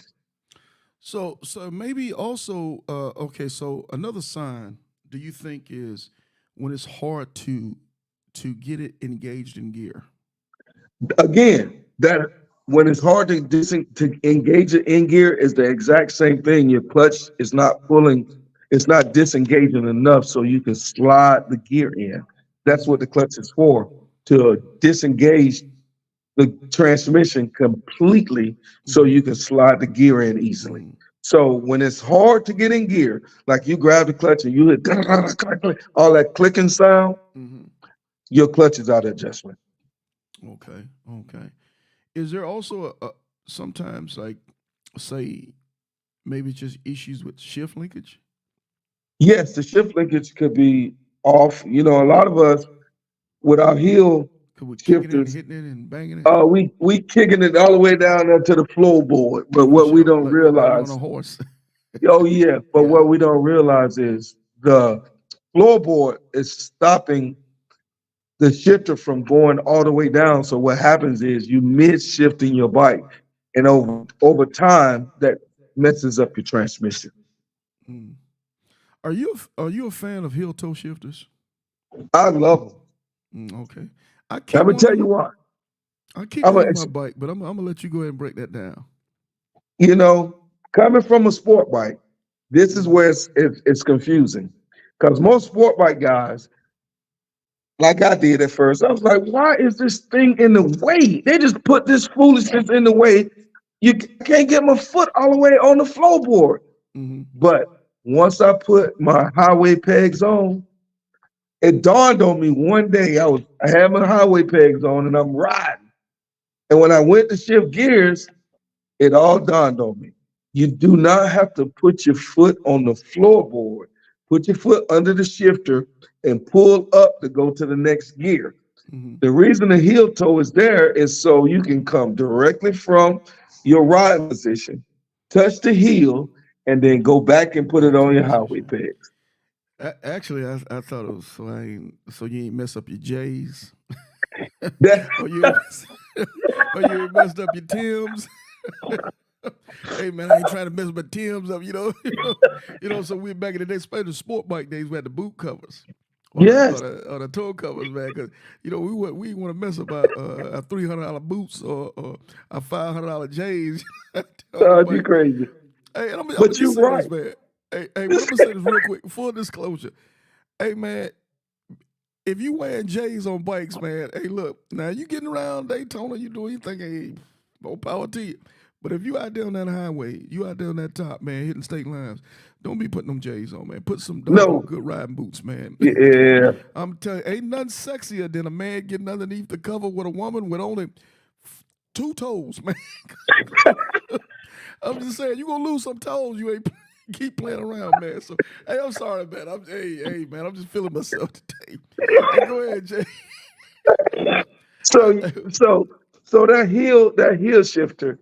[SPEAKER 1] So maybe also okay. So another sign do you think is when it's hard to get it engaged in gear?
[SPEAKER 2] Again, that when it's hard to engage it in gear is the exact same thing. Your clutch is not pulling, it's not disengaging enough so you can slide the gear in. That's
[SPEAKER 1] Mm-hmm.
[SPEAKER 2] what the clutch is for, to disengage the transmission completely so
[SPEAKER 1] Mm-hmm.
[SPEAKER 2] you can slide the gear in easily.
[SPEAKER 1] Mm-hmm.
[SPEAKER 2] So when it's hard to get in gear, like you grab the clutch and you hit all that clicking sound,
[SPEAKER 1] Mm-hmm.
[SPEAKER 2] your clutch is out of adjustment.
[SPEAKER 1] Okay. Okay. Is there also a sometimes like say maybe just issues with shift linkage?
[SPEAKER 2] Yes, the shift linkage could be off. You know, a lot of us with our heel
[SPEAKER 1] Cause we're kicking it and
[SPEAKER 2] shifters,
[SPEAKER 1] hitting it and banging it.
[SPEAKER 2] we kicking it all the way down there to the floorboard. But
[SPEAKER 1] Oh, for
[SPEAKER 2] what we
[SPEAKER 1] sure.
[SPEAKER 2] don't
[SPEAKER 1] Like you on a
[SPEAKER 2] realize,
[SPEAKER 1] horse.
[SPEAKER 2] oh yeah, but
[SPEAKER 1] Yeah.
[SPEAKER 2] what we don't realize is the floorboard is stopping the shifter from going all the way down. So what happens is you mid shifting your bike, and over time that messes up your transmission.
[SPEAKER 1] Mm. Are you a fan of heel toe shifters?
[SPEAKER 2] I love them.
[SPEAKER 1] Okay. I
[SPEAKER 2] I'm
[SPEAKER 1] keep
[SPEAKER 2] gonna
[SPEAKER 1] one
[SPEAKER 2] tell
[SPEAKER 1] on
[SPEAKER 2] you
[SPEAKER 1] my
[SPEAKER 2] why.
[SPEAKER 1] I keep
[SPEAKER 2] I'm
[SPEAKER 1] one
[SPEAKER 2] a,
[SPEAKER 1] on my bike, but I'm gonna let you go ahead and break that down.
[SPEAKER 2] you know, coming from a sport bike, this is
[SPEAKER 1] Mm-hmm.
[SPEAKER 2] where it's confusing. Because most sport bike guys, like I did at first, I was like, why is this thing in the way? They just put this foolishness in the way. Can't get my foot all the way on the floorboard.
[SPEAKER 1] Mm-hmm.
[SPEAKER 2] But once I put my highway pegs on, it dawned on me one day I had my highway pegs on and I'm riding. And when I went to shift gears, it all dawned on me. You do not have to put your foot on the floorboard. Put your foot under the shifter and pull up to go to the next gear.
[SPEAKER 1] Mm-hmm.
[SPEAKER 2] The reason the heel toe is there is so you can come directly from your riding position, touch the heel, and then go back and put it
[SPEAKER 1] Back to
[SPEAKER 2] on
[SPEAKER 1] the
[SPEAKER 2] your highway
[SPEAKER 1] position.
[SPEAKER 2] pegs.
[SPEAKER 1] Actually, I thought it was so you ain't mess up your J's,
[SPEAKER 2] That
[SPEAKER 1] or you ain't or you ain't messed up your Tims. Hey man, I ain't trying to mess my Tims up, So we back in the day, especially the sport bike days, we had the boot covers
[SPEAKER 2] yes,
[SPEAKER 1] or the toe covers, man. Because we want to mess up our $300 boots or our $500 J's on the
[SPEAKER 2] you
[SPEAKER 1] bike.
[SPEAKER 2] crazy.
[SPEAKER 1] Hey, and I'm gonna
[SPEAKER 2] But
[SPEAKER 1] just
[SPEAKER 2] you're
[SPEAKER 1] say this,
[SPEAKER 2] right.
[SPEAKER 1] man. Hey, but I'm gonna say this real quick. Full disclosure. Hey, man, if you wearing J's on bikes, man, hey, look, now you getting around Daytona, you doing your thing, hey, more power to you. But if you out there on that highway, you out there on that top, man, hitting state lines, don't be putting them J's on, man. Put some doggone
[SPEAKER 2] No,
[SPEAKER 1] good riding boots, man.
[SPEAKER 2] yeah,
[SPEAKER 1] I'm telling you, ain't nothing sexier than a man getting underneath the cover with a woman with only two toes, man. I'm just saying, you gonna lose some toes. You ain't keep playing around, man. So, hey, I'm sorry, man. Hey, man. I'm just feeling myself today. Hey, go ahead, Jay.
[SPEAKER 2] So so so that heel shifter,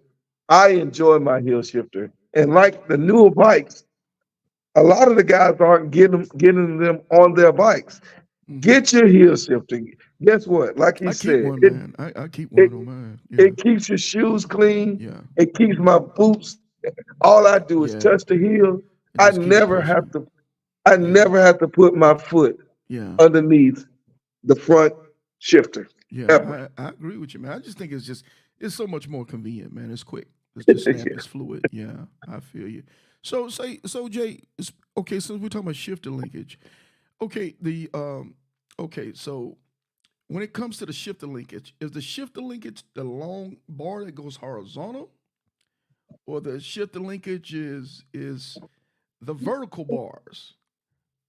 [SPEAKER 2] I enjoy my heel shifter. And like the newer bikes, a lot of the guys aren't getting them on their bikes.
[SPEAKER 1] Hmm.
[SPEAKER 2] Get your heel shifter. Guess what? Like you
[SPEAKER 1] I keep
[SPEAKER 2] said,
[SPEAKER 1] one, man. I keep
[SPEAKER 2] it
[SPEAKER 1] one on mine. Yeah,
[SPEAKER 2] it keeps your shoes clean.
[SPEAKER 1] yeah,
[SPEAKER 2] It keeps my boots. All I do is
[SPEAKER 1] yeah.
[SPEAKER 2] touch the heel.
[SPEAKER 1] And
[SPEAKER 2] I
[SPEAKER 1] just keep it
[SPEAKER 2] never have
[SPEAKER 1] pushing.
[SPEAKER 2] to I
[SPEAKER 1] Yeah,
[SPEAKER 2] never have to put my foot
[SPEAKER 1] yeah,
[SPEAKER 2] underneath the front shifter. Ever.
[SPEAKER 1] yeah. I agree with you, man. I just think it's so much more convenient, man. It's quick. It's just snap. It's fluid. Yeah, I feel you. So Jay. Okay, since we're talking about shifter linkage. Okay, okay, so when it comes to the shifter linkage, is the shifter linkage the long bar that goes horizontal, or the shifter linkage is the vertical bars,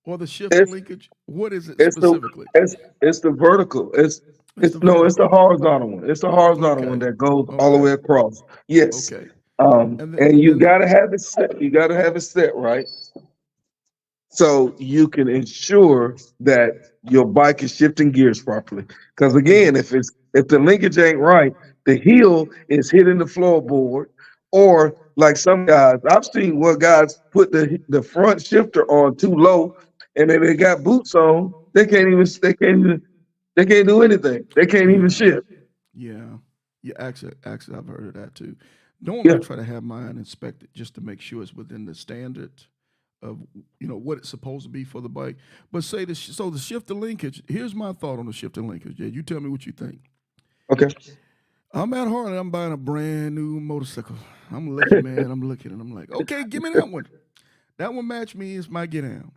[SPEAKER 1] or the shifter
[SPEAKER 2] It's
[SPEAKER 1] linkage? What is it
[SPEAKER 2] it's the
[SPEAKER 1] specifically?
[SPEAKER 2] it's the vertical.
[SPEAKER 1] It's
[SPEAKER 2] It's
[SPEAKER 1] the
[SPEAKER 2] no, it's the
[SPEAKER 1] vertical.
[SPEAKER 2] horizontal one. It's the horizontal one
[SPEAKER 1] Okay,
[SPEAKER 2] that goes all the
[SPEAKER 1] okay,
[SPEAKER 2] way across. Yes.
[SPEAKER 1] okay,
[SPEAKER 2] And you
[SPEAKER 1] and then
[SPEAKER 2] gotta have it set. You gotta have it set right so you can ensure that your bike is shifting gears properly. Because
[SPEAKER 1] mhm,
[SPEAKER 2] again, if the linkage ain't right, the heel is hitting the floorboard, or like some guys, I've seen where guys put the front shifter on too low, and then they got boots on. They can't do anything. They can't even
[SPEAKER 1] yeah,
[SPEAKER 2] shift.
[SPEAKER 1] yeah, yeah. Actually, I've heard of that too. Normally, I
[SPEAKER 2] Yeah.
[SPEAKER 1] try to have mine inspected just to make sure it's within the standard of what it's supposed to be for the bike. But say so the shift to linkage. Here's my thought on the shift to linkage. Yeah, you tell me what you think.
[SPEAKER 2] Okay.
[SPEAKER 1] I'm at Harley. I'm buying a brand new motorcycle. I'm looking, man. I'm looking, and I'm like, okay, give me that one. That one match me is my get down.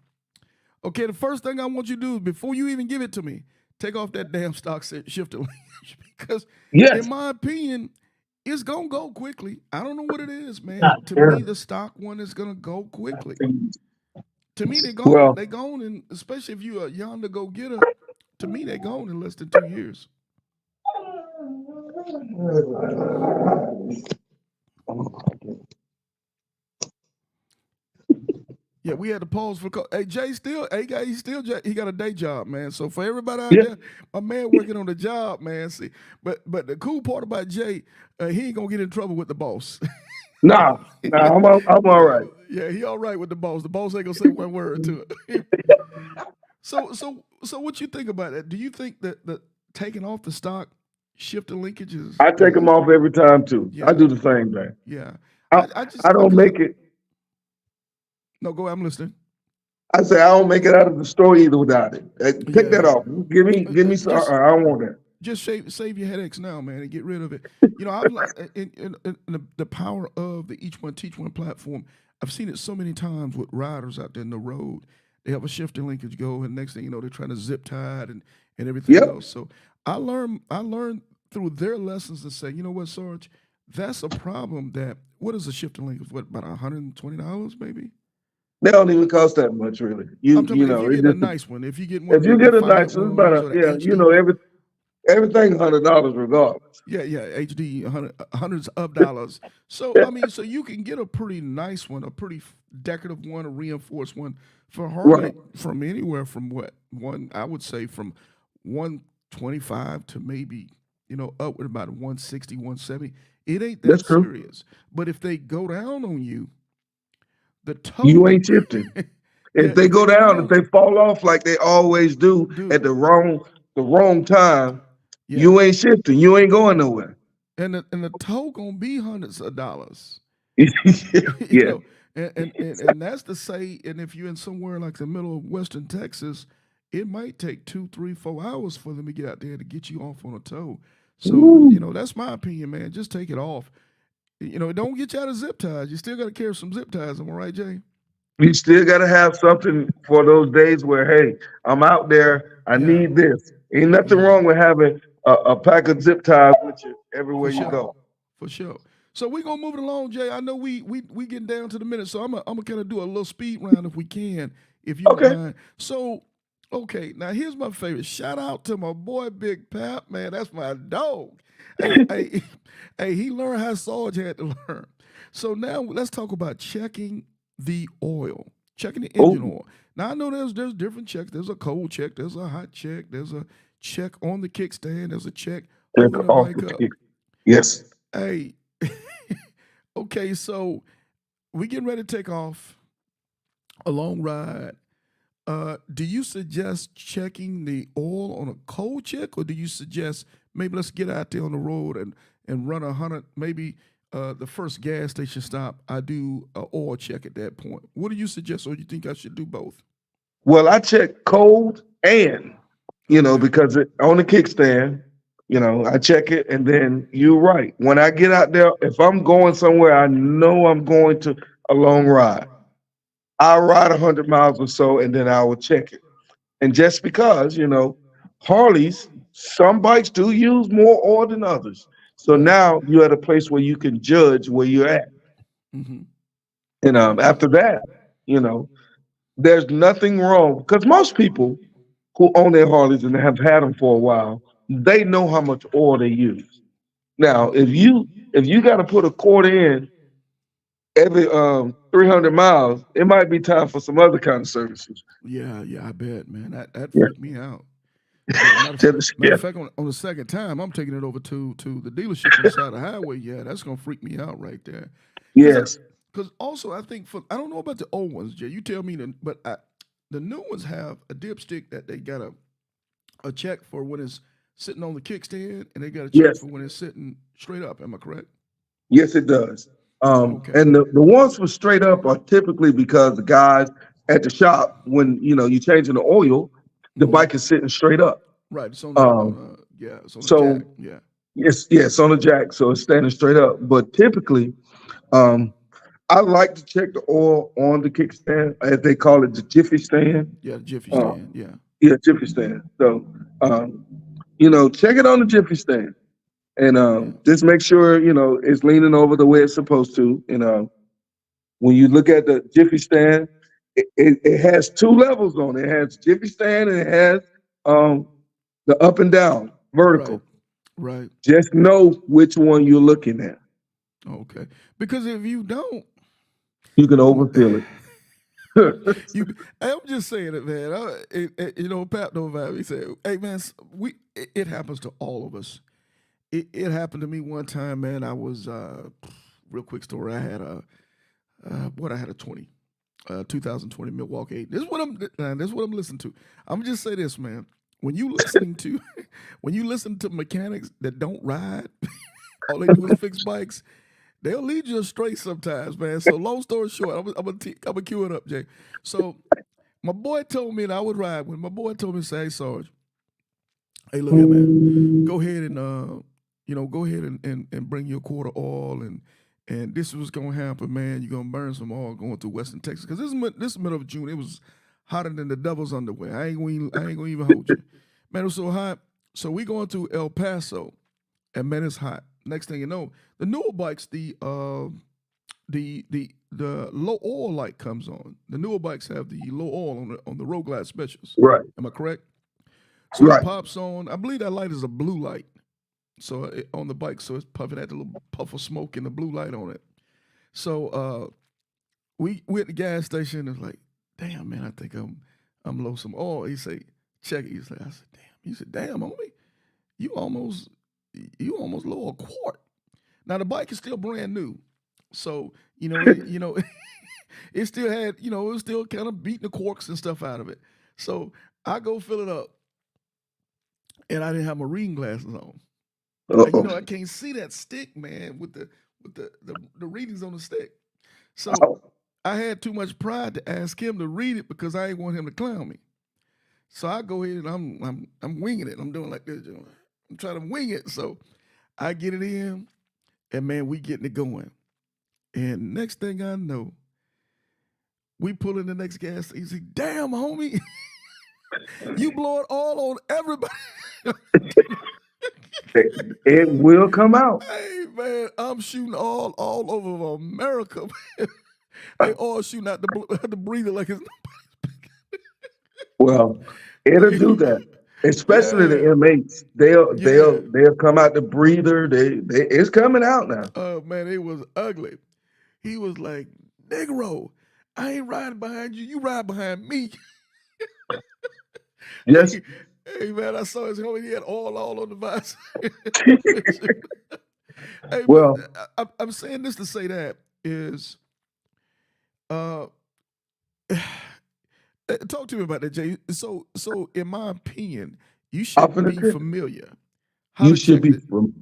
[SPEAKER 1] Okay, the first thing I want you to do is before you even give it to me, take off that damn stock shifter linkage because, in
[SPEAKER 2] Yes.
[SPEAKER 1] my opinion, it's gonna go quickly. I don't know what it is, man. To me, the stock one is gonna go quickly. To me, they're gone.
[SPEAKER 2] Well,
[SPEAKER 1] They gone, and especially if you're a yonder go getter. To me, they're gone in less than 2 years. Yeah, we had to pause for. Hey, Jay still, he got a day job, man. So for everybody out
[SPEAKER 2] yeah.
[SPEAKER 1] there, my man working on the job, man. See, but the cool part about Jay, he ain't gonna get in trouble with the boss.
[SPEAKER 2] Nah, nah, I'm all right.
[SPEAKER 1] Yeah, he all right with the boss. The boss ain't gonna say one word to it. So what you think about that? Do you think that the taking off the stock shifter linkages
[SPEAKER 2] I take
[SPEAKER 1] is
[SPEAKER 2] them off every time too. I
[SPEAKER 1] yeah,
[SPEAKER 2] do the same thing.
[SPEAKER 1] yeah.
[SPEAKER 2] I
[SPEAKER 1] I
[SPEAKER 2] I
[SPEAKER 1] just
[SPEAKER 2] don't
[SPEAKER 1] because
[SPEAKER 2] make it.
[SPEAKER 1] no, go ahead, I'm listening.
[SPEAKER 2] I say I don't make it out of the store either without it. Take that
[SPEAKER 1] Yeah.
[SPEAKER 2] off. Give me some.
[SPEAKER 1] Just
[SPEAKER 2] I don't want that.
[SPEAKER 1] just save your headaches now, man, and get rid of it. I've in the power of the Each One Teach One platform. I've seen it so many times with riders out there in the road. They have a shifting linkage go, and next thing you know, they're trying to zip tie it and everything
[SPEAKER 2] Yep.
[SPEAKER 1] else. So I learned through their lessons to say, you know what, Sarge, that's a problem. That what is a shifting linkage? What about $120 maybe?
[SPEAKER 2] They don't even cost that much, really.
[SPEAKER 1] I'm
[SPEAKER 2] You
[SPEAKER 1] talking about if
[SPEAKER 2] know,
[SPEAKER 1] you
[SPEAKER 2] it
[SPEAKER 1] get a
[SPEAKER 2] just
[SPEAKER 1] nice one, if you get one
[SPEAKER 2] if
[SPEAKER 1] of
[SPEAKER 2] you
[SPEAKER 1] the
[SPEAKER 2] get a
[SPEAKER 1] fight
[SPEAKER 2] nice, it's about
[SPEAKER 1] ones
[SPEAKER 2] a
[SPEAKER 1] or the
[SPEAKER 2] yeah.
[SPEAKER 1] HD.
[SPEAKER 2] Everything $100 regardless.
[SPEAKER 1] Yeah, yeah, HD, hundreds of dollars. So I mean, so you can get a pretty nice one, a pretty decorative one, a reinforced one for
[SPEAKER 2] Right.
[SPEAKER 1] Harley from anywhere from what one I would say from 125 to maybe upward about 160, 170. It ain't
[SPEAKER 2] That's
[SPEAKER 1] that
[SPEAKER 2] true.
[SPEAKER 1] serious. But if they go down on you, the
[SPEAKER 2] You
[SPEAKER 1] toe,
[SPEAKER 2] ain't shifting.
[SPEAKER 1] yeah,
[SPEAKER 2] If they
[SPEAKER 1] if they
[SPEAKER 2] go
[SPEAKER 1] go
[SPEAKER 2] down, if
[SPEAKER 1] down,
[SPEAKER 2] they fall off like they always do at
[SPEAKER 1] dude,
[SPEAKER 2] the wrong time,
[SPEAKER 1] yeah,
[SPEAKER 2] you ain't shifting. You ain't going nowhere.
[SPEAKER 1] and the toe gonna be hundreds of dollars. you
[SPEAKER 2] Yeah.
[SPEAKER 1] know, and that's to say, and if you're in somewhere like the middle of Western Texas, it might take 2, 3, 4 hours for them to get out there to get you off on a tow. So,
[SPEAKER 2] Woo.
[SPEAKER 1] that's my opinion, man. Just take it off. Don't get you out of zip ties. You still got to carry some zip ties. Am I right, Jay?
[SPEAKER 2] You still got to have something for those days where, hey, I'm out there. I
[SPEAKER 1] Yeah,
[SPEAKER 2] need this. Ain't nothing
[SPEAKER 1] yeah,
[SPEAKER 2] wrong with having a pack of zip ties with you
[SPEAKER 1] for
[SPEAKER 2] everywhere you
[SPEAKER 1] sure,
[SPEAKER 2] go.
[SPEAKER 1] for sure. So we're gonna move it along, Jay. I know we getting down to the minute, so I'm gonna kind of do a little speed round if we can, if you don't
[SPEAKER 2] Okay.
[SPEAKER 1] mind. So, okay, now here's my favorite. Shout out to my boy Big Pap, man. That's my dog. Hey, hey, he learned how Sarge had to learn. So now let's talk about checking the oil, checking the engine
[SPEAKER 2] Oh,
[SPEAKER 1] oil. Now I know there's different checks. There's a cold check. There's a hot check. There's a check on the kickstand. There's a check
[SPEAKER 2] check
[SPEAKER 1] holding the
[SPEAKER 2] off
[SPEAKER 1] bike
[SPEAKER 2] the
[SPEAKER 1] up.
[SPEAKER 2] tick. Yes.
[SPEAKER 1] Hey, okay, so we getting ready to take off a long ride. Do you suggest checking the oil on a cold check, or do you suggest maybe let's get out there on the road and run 100? Maybe the first gas station stop, I do a oil check at that point. What do you suggest, or do you think I should do both?
[SPEAKER 2] Well, I check cold and,
[SPEAKER 1] Okay,
[SPEAKER 2] because on the kickstand, I check it and then you're right. When I get out there, if I'm going somewhere, I know I'm going to a long ride. I'll ride 100 miles or so and then I will check it. And just because, Harleys, some bikes do use more oil than others. So
[SPEAKER 1] right.
[SPEAKER 2] now you're at a place where you can judge where you're at.
[SPEAKER 1] Mm-hmm.
[SPEAKER 2] And
[SPEAKER 1] Okay.
[SPEAKER 2] after that, you know, there's nothing wrong because most people who own their Harleys and have had them for a while, they know how much oil they use. Now, if you got to put a quarter in every 300 miles, it might be time for some other kind of services.
[SPEAKER 1] Yeah, yeah, I bet, man. That
[SPEAKER 2] Yeah,
[SPEAKER 1] freaked me out. Yeah, matter
[SPEAKER 2] yeah,
[SPEAKER 1] of fact, on the second time, I'm taking it over to the dealership on the side of the highway. Yeah, that's gonna freak me out right there. Because
[SPEAKER 2] yes,
[SPEAKER 1] also I think I don't know about the old ones, Jay. You tell me, the new ones have a dipstick that they got a check for when it's sitting on the kickstand, and they got a check
[SPEAKER 2] yes,
[SPEAKER 1] for when it's sitting straight up. Am I correct?
[SPEAKER 2] Yes, it does.
[SPEAKER 1] Okay.
[SPEAKER 2] And the ones for straight up are typically because the guys at the shop, when you're changing the oil, the
[SPEAKER 1] Hmm.
[SPEAKER 2] bike is sitting straight up.
[SPEAKER 1] Right. It's on the
[SPEAKER 2] Um,
[SPEAKER 1] yeah. It's on the jack.
[SPEAKER 2] so
[SPEAKER 1] Yeah.
[SPEAKER 2] yes, on the jack, so it's standing straight up. But typically, um, I like to check the oil on the kickstand, as they call it, the jiffy stand.
[SPEAKER 1] Yeah. The Jiffy
[SPEAKER 2] Uh,
[SPEAKER 1] stand. Yeah.
[SPEAKER 2] yeah, jiffy stand. So um, check it on the jiffy stand, and
[SPEAKER 1] Yeah.
[SPEAKER 2] just make sure it's leaning over the way it's supposed to. When you look at the jiffy stand, it has two levels on it. It has jiffy stand and it has um, the up and down
[SPEAKER 1] Right.
[SPEAKER 2] vertical.
[SPEAKER 1] Right.
[SPEAKER 2] Just know which one you're looking at.
[SPEAKER 1] Okay. Because if you don't,
[SPEAKER 2] You can
[SPEAKER 1] I'm,
[SPEAKER 2] overfeel it.
[SPEAKER 1] you. I'm just saying it, man. Pat Novak, he said, "Hey, man, it happens to all of us. It happened to me one time, man. I was real quick story. I had I had a 2020 Milwaukee 8. This is what I'm listening to. I'm just say this, man. When you listening to when you listen to mechanics that don't ride, all they do is fix bikes. They'll lead you astray sometimes, man. So long story short, I'm gonna cue it up, Jay. So my boy told me that I would ride. When my boy told me, say, hey, Sarge, hey, look here, man. Go ahead and go ahead and bring your quart of oil and this is what's gonna happen, man. You're gonna burn some oil going through Western Texas because this is middle of June. It was hotter than the devil's underwear. I ain't gonna even hold you, man. It was so hot. So we going to El Paso, and man, it's hot. Next thing you know, the newer bikes, the low oil light comes on. The newer bikes have the low oil on the road glide specials.
[SPEAKER 2] Right,
[SPEAKER 1] Am I correct? So it
[SPEAKER 2] right.
[SPEAKER 1] pops on. I believe that light is a blue light. So on the bike, so it's puffing at the little puff of smoke and the blue light on it. So we at the gas station and it's like, damn man, I think I'm low some oil. He say, check it. He said, I said, damn. He said, damn, homie, you almost you almost low a quart. Now the bike is still brand new. So, it still had, it was still kind of beating the corks and stuff out of it. So I go fill it up and I didn't have my reading glasses on. And
[SPEAKER 2] Uh-oh.
[SPEAKER 1] I can't see that stick, man, with the readings on the stick. So
[SPEAKER 2] Oh,
[SPEAKER 1] I had too much pride to ask him to read it because I ain't want him to clown me. So I go ahead and I'm winging it. I'm doing like this. I'm trying to wing it. So I get it in, and man, we getting it going. And next thing I know, we pull in the next gas station. He said, damn, homie, you blow it all on everybody.
[SPEAKER 2] it will come out.
[SPEAKER 1] Hey man, I'm shooting all over America. They all shooting out the breather like it's
[SPEAKER 2] Well, it'll do that. Especially the
[SPEAKER 1] yeah,
[SPEAKER 2] M8s. They'll
[SPEAKER 1] yeah.
[SPEAKER 2] they'll they'll come out the breather. It's coming out now.
[SPEAKER 1] Oh man, it was ugly. He was like, Negro, I ain't riding behind you. You ride behind me.
[SPEAKER 2] Yes.
[SPEAKER 1] hey, hey man, I saw his homie. He had all on the visor. Hey, but
[SPEAKER 2] Well,
[SPEAKER 1] I'm saying this to say that is, uh, talk to me about that, Jay. So in my opinion, you
[SPEAKER 2] I'm
[SPEAKER 1] should
[SPEAKER 2] finna
[SPEAKER 1] be
[SPEAKER 2] tell
[SPEAKER 1] familiar how
[SPEAKER 2] you
[SPEAKER 1] to
[SPEAKER 2] should
[SPEAKER 1] check
[SPEAKER 2] be
[SPEAKER 1] the.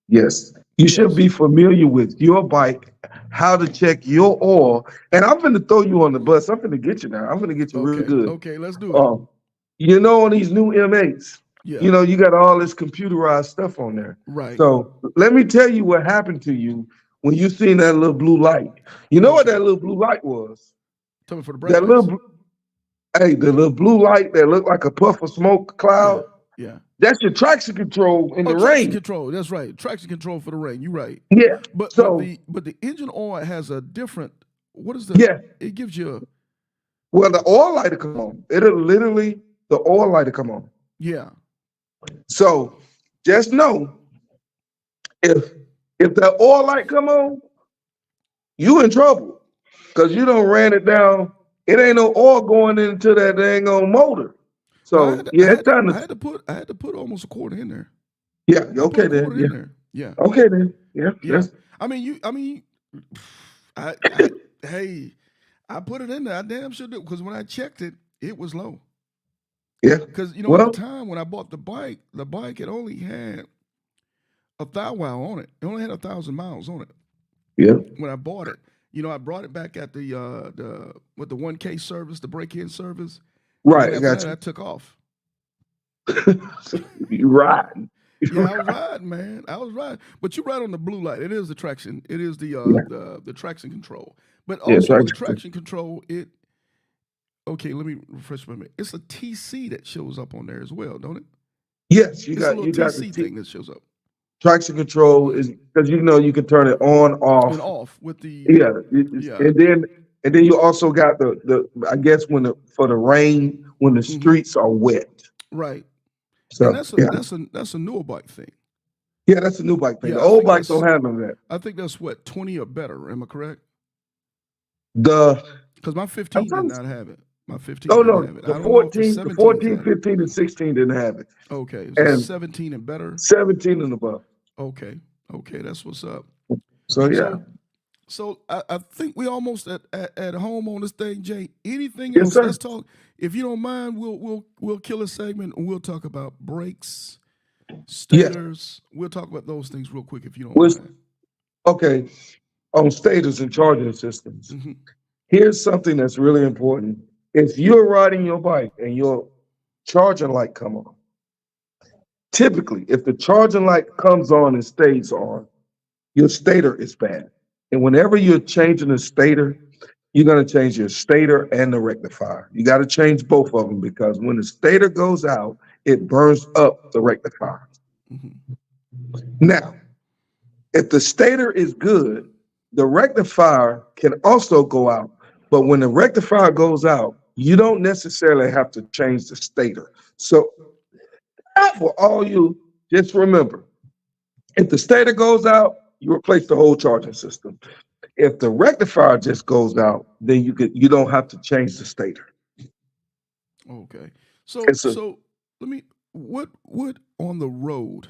[SPEAKER 2] yes. You should
[SPEAKER 1] Yes.
[SPEAKER 2] be familiar with your bike, how to check your oil. And I'm finna throw you on the bus. I'm finna get you now. I'm finna get you real
[SPEAKER 1] Okay.
[SPEAKER 2] good.
[SPEAKER 1] Okay. Let's do it.
[SPEAKER 2] Um, on these new M8s,
[SPEAKER 1] Yeah.
[SPEAKER 2] you got all this computerized stuff on there.
[SPEAKER 1] Right.
[SPEAKER 2] So let me tell you what happened to you when you seen that little blue light. You know what
[SPEAKER 1] Okay.
[SPEAKER 2] that little blue light was?
[SPEAKER 1] Tell me for the brake
[SPEAKER 2] That little,
[SPEAKER 1] lights.
[SPEAKER 2] the little blue light that looked like a puff of smoke
[SPEAKER 1] Yeah.
[SPEAKER 2] cloud.
[SPEAKER 1] Yeah.
[SPEAKER 2] That's your traction control in
[SPEAKER 1] Oh,
[SPEAKER 2] the
[SPEAKER 1] traction
[SPEAKER 2] rain.
[SPEAKER 1] control. That's right. Traction control for the rain. You're right.
[SPEAKER 2] Yeah.
[SPEAKER 1] But
[SPEAKER 2] So
[SPEAKER 1] the engine oil has a different. What is the?
[SPEAKER 2] yeah.
[SPEAKER 1] It gives you.
[SPEAKER 2] Well, the oil light will come on. It'll literally the oil light will come on.
[SPEAKER 1] Yeah.
[SPEAKER 2] So just know if that oil light come on, you in trouble because you don't ran it down. It ain't no oil going into that dang on motor.
[SPEAKER 1] Well,
[SPEAKER 2] So yeah, it's time to
[SPEAKER 1] I had to put almost a quarter in there.
[SPEAKER 2] yeah.
[SPEAKER 1] I put
[SPEAKER 2] Okay
[SPEAKER 1] a
[SPEAKER 2] then.
[SPEAKER 1] quarter
[SPEAKER 2] Yeah.
[SPEAKER 1] in there. Yeah.
[SPEAKER 2] Okay then. Yeah.
[SPEAKER 1] Yeah.
[SPEAKER 2] That's
[SPEAKER 1] I mean, I hey, I put it in there. I damn sure did because when I checked it, it was low.
[SPEAKER 2] yeah.
[SPEAKER 1] Because at the
[SPEAKER 2] Well,
[SPEAKER 1] time when I bought the bike had only had a thou wow on it. It only had 1,000 miles on it.
[SPEAKER 2] Yeah.
[SPEAKER 1] when I bought it. I brought it back at the 1K service, the break-in service, and then
[SPEAKER 2] Right. I
[SPEAKER 1] after
[SPEAKER 2] got
[SPEAKER 1] that I took off.
[SPEAKER 2] you. You right.
[SPEAKER 1] Yeah, I was riding, man. I was riding. But you're right on the blue light. It is the traction. It is
[SPEAKER 2] Yeah.
[SPEAKER 1] the traction control. But
[SPEAKER 2] Yeah.
[SPEAKER 1] also with the traction control, okay, let me refresh my memory. It's a TC that shows up on there as well, don't it?
[SPEAKER 2] Yes,
[SPEAKER 1] It's a little
[SPEAKER 2] you got the
[SPEAKER 1] TC thing that shows up.
[SPEAKER 2] traction control is because you can turn it on,
[SPEAKER 1] And
[SPEAKER 2] off.
[SPEAKER 1] off with the
[SPEAKER 2] Yeah,
[SPEAKER 1] yeah.
[SPEAKER 2] and then you also got the I guess when for the rain when the
[SPEAKER 1] Hmm.
[SPEAKER 2] streets are wet.
[SPEAKER 1] Right. And
[SPEAKER 2] So yeah,
[SPEAKER 1] that's a newer bike thing.
[SPEAKER 2] yeah, that's a new bike thing. The
[SPEAKER 1] Yeah, I
[SPEAKER 2] old
[SPEAKER 1] think
[SPEAKER 2] bikes
[SPEAKER 1] that's
[SPEAKER 2] don't have none of that.
[SPEAKER 1] I think that's what 20 or better. Am I correct?
[SPEAKER 2] The
[SPEAKER 1] Because my
[SPEAKER 2] I'm
[SPEAKER 1] 15 did
[SPEAKER 2] trying to,
[SPEAKER 1] not have it. My 15
[SPEAKER 2] no
[SPEAKER 1] didn't
[SPEAKER 2] no
[SPEAKER 1] have it.
[SPEAKER 2] the
[SPEAKER 1] I don't know if the 17s
[SPEAKER 2] 14,
[SPEAKER 1] had it.
[SPEAKER 2] 15, and 16 didn't have it,
[SPEAKER 1] Okay, is it
[SPEAKER 2] and
[SPEAKER 1] 17 and better?
[SPEAKER 2] 17 and above.
[SPEAKER 1] Okay, okay, that's what's up.
[SPEAKER 2] So yeah,
[SPEAKER 1] So, so I think we almost at home on this thing, Jay. Anything
[SPEAKER 2] yes
[SPEAKER 1] else?
[SPEAKER 2] sir.
[SPEAKER 1] Let's talk. If you don't mind, we'll kill a segment and we'll talk about brakes,
[SPEAKER 2] Yes.
[SPEAKER 1] stators. We'll talk about those things real quick if you don't
[SPEAKER 2] Was
[SPEAKER 1] mind.
[SPEAKER 2] okay on stators and charging systems.
[SPEAKER 1] Hmm.
[SPEAKER 2] Here's something that's really important. If you're riding your bike and your charging light come on, typically if the charging light comes on and stays on, your stator is bad. And whenever you're changing the stator, you're going to change your stator and the rectifier. You got to change both of them because when the stator goes out, it burns up the rectifier.
[SPEAKER 1] Hmm.
[SPEAKER 2] Now, if the stator is good, the rectifier can also go out. But when the rectifier goes out, you don't necessarily have to change the stator. So for all you, just remember, if the stator goes out, you replace the whole charging system. If the rectifier just goes out, then you don't have to change the stator.
[SPEAKER 1] Okay. So
[SPEAKER 2] It's a
[SPEAKER 1] so let me. What would on the road?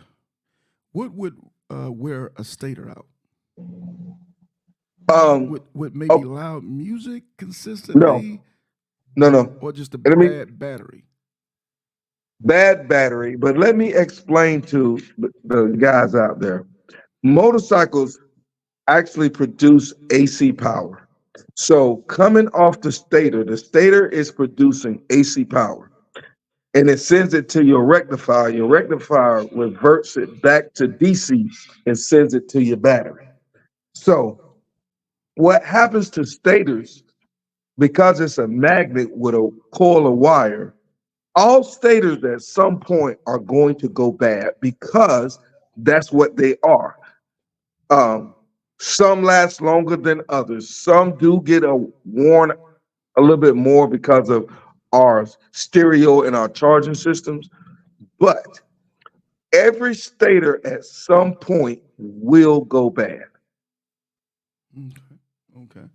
[SPEAKER 1] What would wear a stator out?
[SPEAKER 2] um
[SPEAKER 1] Would maybe
[SPEAKER 2] oh
[SPEAKER 1] loud music
[SPEAKER 2] no
[SPEAKER 1] consistently,
[SPEAKER 2] no.
[SPEAKER 1] or just a
[SPEAKER 2] Let me
[SPEAKER 1] bad battery?
[SPEAKER 2] bad battery, but let me explain to the guys out there. Motorcycles actually produce AC power. So coming off the stator is producing AC power and it sends it to your rectifier. Your rectifier reverts it back to DC and sends it to your battery. So what happens to stators, because it's a magnet with a coil of wire, all stators at some point are going to go bad because that's what they are. Um, some last longer than others. Some do get worn a little bit more because of our stereo and our charging systems, but every stator at some point will go bad.
[SPEAKER 1] Okay. Okay.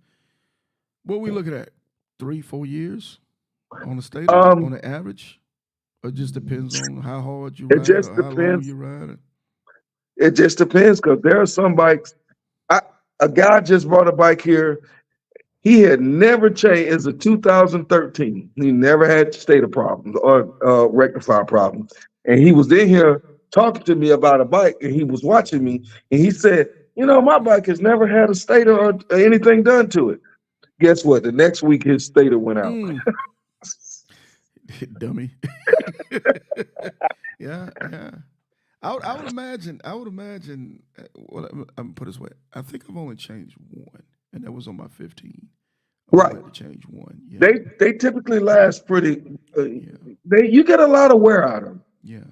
[SPEAKER 1] What we looking at? 3, 4 years on a stator on
[SPEAKER 2] Um,
[SPEAKER 1] the average, or it just depends on how hard you
[SPEAKER 2] it
[SPEAKER 1] ride
[SPEAKER 2] just
[SPEAKER 1] or how long
[SPEAKER 2] depends.
[SPEAKER 1] you ride it.
[SPEAKER 2] It just depends because there are some bikes. I, a guy just brought a bike here. He had never changed. It's a 2013. He never had stator problems or rectifier problems. And he was in here talking to me about a bike, and he was watching me, and he said, my bike has never had a stator or anything done to it. Guess what? The next week, his stator went out.
[SPEAKER 1] Mm. Dummy. Yeah, yeah. I would imagine. I would imagine. Well, I'm gonna put it this way. I think I've only changed one, and that was on my 15. I've only
[SPEAKER 2] Right.
[SPEAKER 1] had to change one. Yeah,
[SPEAKER 2] They typically last pretty.
[SPEAKER 1] yeah,
[SPEAKER 2] You get a lot of wear out of them.
[SPEAKER 1] yeah.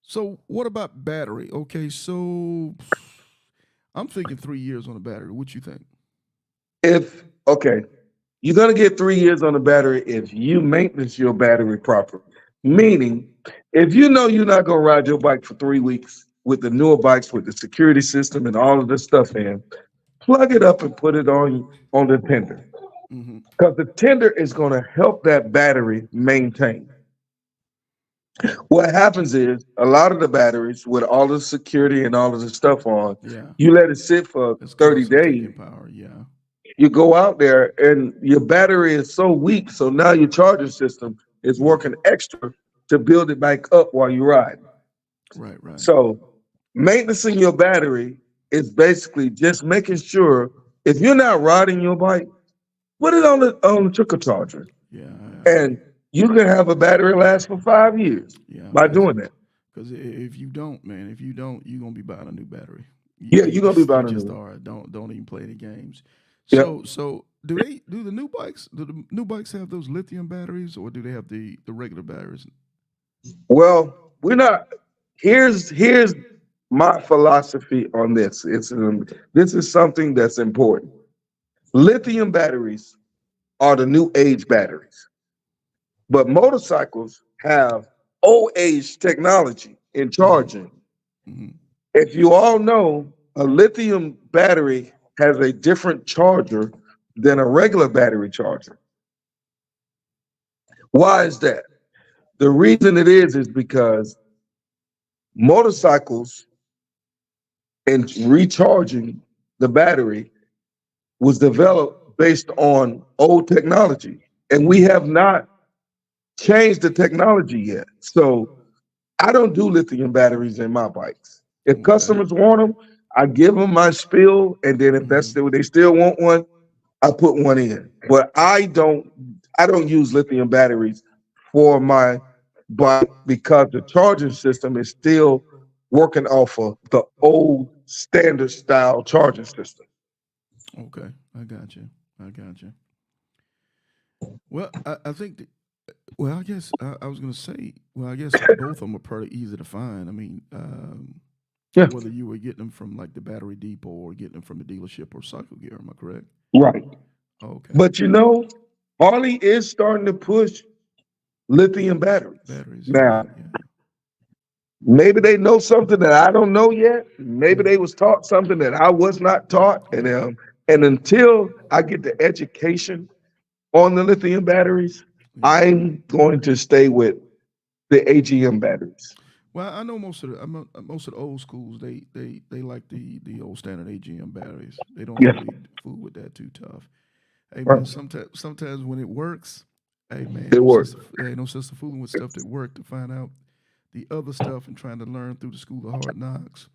[SPEAKER 1] So what about battery? Okay, so I'm thinking 3 years on a battery. What you think?
[SPEAKER 2] If okay, you're gonna get 3 years on the battery if you maintenance your battery properly.
[SPEAKER 1] Hmm.
[SPEAKER 2] Meaning, if you know you're not gonna ride your bike for 3 weeks with the newer bikes with the security system and all of this stuff in, plug it up and put it on the tender.
[SPEAKER 1] Hmm.
[SPEAKER 2] Because the tender is gonna help that battery maintain. What happens is a lot of the batteries with all the security and all of the stuff on,
[SPEAKER 1] Yeah,
[SPEAKER 2] you let it sit for
[SPEAKER 1] it's
[SPEAKER 2] 30
[SPEAKER 1] constantly
[SPEAKER 2] days.
[SPEAKER 1] taking power. Yeah.
[SPEAKER 2] You go out there and your battery is so weak, so now your charging system is
[SPEAKER 1] Hmm.
[SPEAKER 2] working extra to build it back up while you ride.
[SPEAKER 1] Right. Right.
[SPEAKER 2] So maintaining your battery is basically just making sure if you're not riding your bike, put it on the trickle charger,
[SPEAKER 1] Yeah,
[SPEAKER 2] and you can have a battery last for 5 years
[SPEAKER 1] yeah,
[SPEAKER 2] by doing that.
[SPEAKER 1] because if you don't, man, if you don't, you're gonna be buying a new battery.
[SPEAKER 2] Yeah, you're gonna be
[SPEAKER 1] You
[SPEAKER 2] buying a
[SPEAKER 1] just
[SPEAKER 2] new.
[SPEAKER 1] are. Don't even play the games.
[SPEAKER 2] Yep.
[SPEAKER 1] So do the new bikes? Do the new bikes have those lithium batteries, or do they have the regular batteries?
[SPEAKER 2] Well, we're not. Here's my philosophy on this. This is something that's important. Lithium batteries are the new age batteries, but motorcycles have old age technology in
[SPEAKER 1] Mm-hmm.
[SPEAKER 2] charging.
[SPEAKER 1] Mm-hmm.
[SPEAKER 2] If you all know, a lithium battery has a different charger than a regular battery charger. Why is that? The reason it is because motorcycles and recharging the battery was developed based on old technology, and we
[SPEAKER 1] Mm-hmm.
[SPEAKER 2] have not changed the technology yet. So I don't do lithium batteries in my bikes. If
[SPEAKER 1] Okay.
[SPEAKER 2] customers want them, I give them my spill, and then if that's
[SPEAKER 1] Mm-hmm.
[SPEAKER 2] still they still want one, I put one in. But I don't use lithium batteries for my bike because the charging system is still working off of the old standard style charging system.
[SPEAKER 1] Okay. I got you. I got you. Well, I think. Well, I guess I was gonna say. Well, I guess both of them are pretty easy to find. I mean,
[SPEAKER 2] Yeah,
[SPEAKER 1] whether you were getting them from like the battery depot or getting them from the dealership or Cycle Gear, am I correct?
[SPEAKER 2] right.
[SPEAKER 1] Okay.
[SPEAKER 2] But Harley is starting to push lithium batteries.
[SPEAKER 1] Batteries. Yeah.
[SPEAKER 2] Now,
[SPEAKER 1] Yeah.
[SPEAKER 2] maybe they know something that I don't know yet. Maybe
[SPEAKER 1] Mm-hmm.
[SPEAKER 2] they was taught something that I was not taught. And
[SPEAKER 1] Yeah.
[SPEAKER 2] until I get the education on the lithium batteries,
[SPEAKER 1] Yeah.
[SPEAKER 2] I'm going to stay with the AGM batteries.
[SPEAKER 1] Well, I know most of the old schools they like the old standard AGM batteries. They don't
[SPEAKER 2] Yeah,
[SPEAKER 1] really fool with that too tough. Hey man,
[SPEAKER 2] right.
[SPEAKER 1] sometimes when it works, hey man,
[SPEAKER 2] It worked.
[SPEAKER 1] ain't no sense of fooling with stuff that worked to find out the other stuff and trying to learn through the school of hard knocks.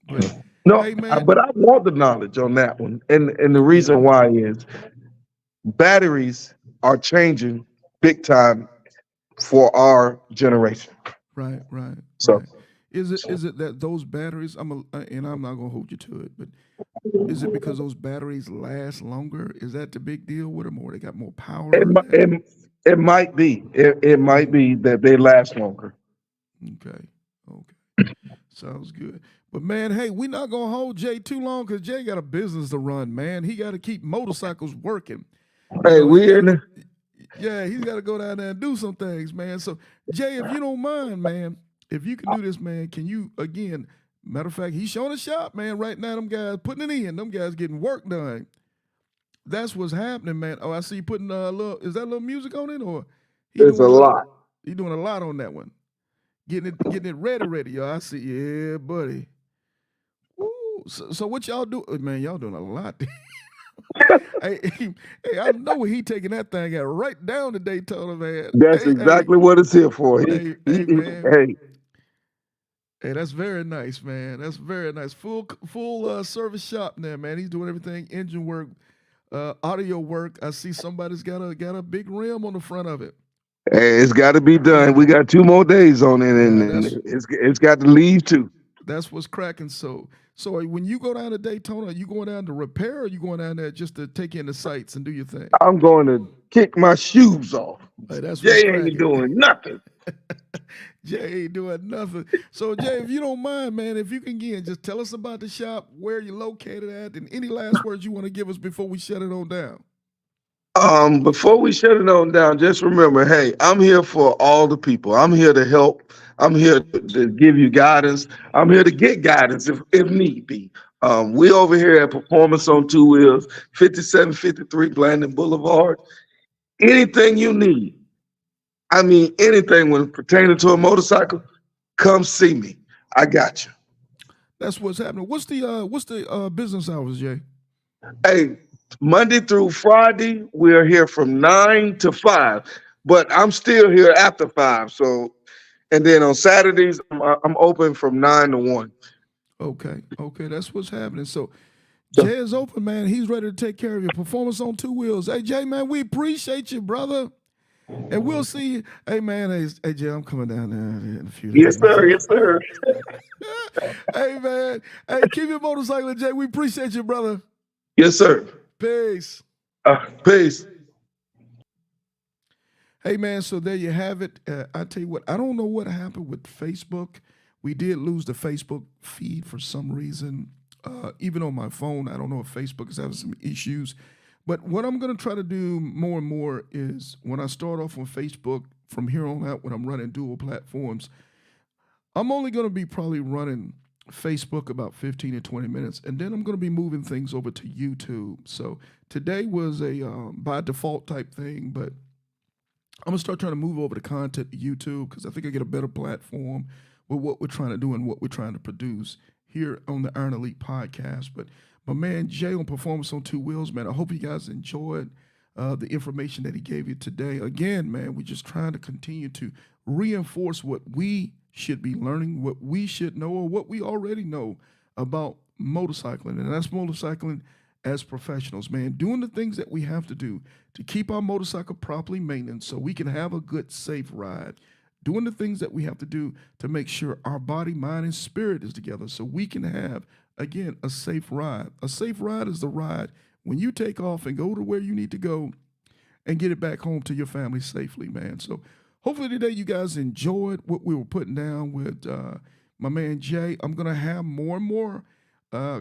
[SPEAKER 1] But
[SPEAKER 2] No,
[SPEAKER 1] hey man,
[SPEAKER 2] but I want the knowledge on that one, and the reason
[SPEAKER 1] yeah,
[SPEAKER 2] why is batteries are changing big time for our generation.
[SPEAKER 1] right, right,
[SPEAKER 2] So
[SPEAKER 1] right. Is it that those batteries? And I'm not gonna hold you to it, but is it because those batteries last longer? Is that the big deal with them, or they got more
[SPEAKER 2] it
[SPEAKER 1] power?
[SPEAKER 2] mi-
[SPEAKER 1] That
[SPEAKER 2] it, it might be it might
[SPEAKER 1] hmm
[SPEAKER 2] be that they last longer.
[SPEAKER 1] okay, okay, sounds good. But man, hey, we not gonna hold Jay too long because Jay got a business to run. Man, he got to keep motorcycles working. You
[SPEAKER 2] Hey,
[SPEAKER 1] know, he
[SPEAKER 2] we
[SPEAKER 1] got
[SPEAKER 2] in
[SPEAKER 1] to.
[SPEAKER 2] the,
[SPEAKER 1] Yeah, he's got to go down there and do some things, man. So, Jay, if you don't mind, man, if you can do this, man, can you again? Matter of fact, he's showing a shop, man. Right now, them guys putting it in. Them guys getting work done. That's what's happening, man. Oh, I see you putting a little. Is that a little music on it, or he
[SPEAKER 2] there's a
[SPEAKER 1] doing
[SPEAKER 2] lot.
[SPEAKER 1] he doing a lot on that one? Getting it ready, y'all. I see, yeah, buddy. Woo. So what y'all do, man? Y'all doing a lot. hey, hey, I know where he taking that thing at right down to Daytona, man.
[SPEAKER 2] That's
[SPEAKER 1] Hey, hey,
[SPEAKER 2] exactly what it's here for.
[SPEAKER 1] man.
[SPEAKER 2] Hey,
[SPEAKER 1] Hey, that's very nice, man. That's very nice. Full service shop there, man. He's doing everything, engine work, audio work. I see somebody's got a big rim on the front of it.
[SPEAKER 2] hey, it's got to be done.
[SPEAKER 1] Yeah,
[SPEAKER 2] We got 2 more days on it,
[SPEAKER 1] yeah.
[SPEAKER 2] and it's got to leave too.
[SPEAKER 1] That's what's cracking. So when you go down to Daytona, you going down to repair, or you going down there just to take in the sights and do your thing?
[SPEAKER 2] I'm going to kick my shoes off.
[SPEAKER 1] Hey, that's what's
[SPEAKER 2] Jay ain't
[SPEAKER 1] cracking.
[SPEAKER 2] doing nothing.
[SPEAKER 1] Jay ain't doing nothing. So Jay, if you don't mind, man, if you can again just tell us about the shop, where you're located at, and any last words you want to give us before we shut it on down.
[SPEAKER 2] Before we shut it on down, just remember, hey, I'm here for all the people. I'm here to help. I'm here to give you guidance. I'm here to get guidance if need be. We over here at Performance on Two Wheels, 5753 Blandon Boulevard. Anything you need, I mean anything when pertaining to a motorcycle, come see me. I got you.
[SPEAKER 1] That's what's happening. What's the business hours, Jay?
[SPEAKER 2] Hey, Monday through Friday, we're here from 9 to 5, but I'm still here after 5. So, and then on Saturdays, I'm open from 9 to 1.
[SPEAKER 1] Okay, that's what's happening. So
[SPEAKER 2] So,
[SPEAKER 1] Jay is open, man. He's ready to take care of your performance on two wheels. Hey, Jay, man, we appreciate you, brother. And we'll see you. Hey, man, hey Jay, I'm coming down there in a few
[SPEAKER 2] yes,
[SPEAKER 1] days.
[SPEAKER 2] sir. Yes, sir.
[SPEAKER 1] Hey, man. Hey, keep your motorcycle, Jay. We appreciate you, brother.
[SPEAKER 2] Yes, sir.
[SPEAKER 1] Peace.
[SPEAKER 2] Peace.
[SPEAKER 1] Hey, man, so there you have it. I tell you what, I don't know what happened with Facebook. We did lose the Facebook feed for some reason. Even on my phone, I don't know if Facebook is having some issues. But what I'm going to try to do more and more is when I start off on Facebook, from here on out, when I'm running dual platforms, I'm only going to be probably running Facebook about 15 to 20 minutes, and then I'm going to be moving things over to YouTube. So today was a by default type thing, but I'm gonna start trying to move over the content to YouTube because I think I get a better platform with what we're trying to do and what we're trying to produce here on the Iron Elite podcast. But my man Jay on Performance on Two Wheels, man, I hope you guys enjoyed the information that he gave you today. Again, man, we're just trying to continue to reinforce what we should be learning, what we should know, or what we already know about motorcycling. And that's motorcycling as professionals, man, doing the things that we have to do to keep our motorcycle properly maintained so we can have a good, safe ride. Doing the things that we have to do to make sure our body, mind, and spirit is together so we can have, again, a safe ride. A safe ride is the ride when you take off and go to where you need to go and get it back home to your family safely, man. So hopefully today you guys enjoyed what we were putting down with my man Jay. I'm going to have more and more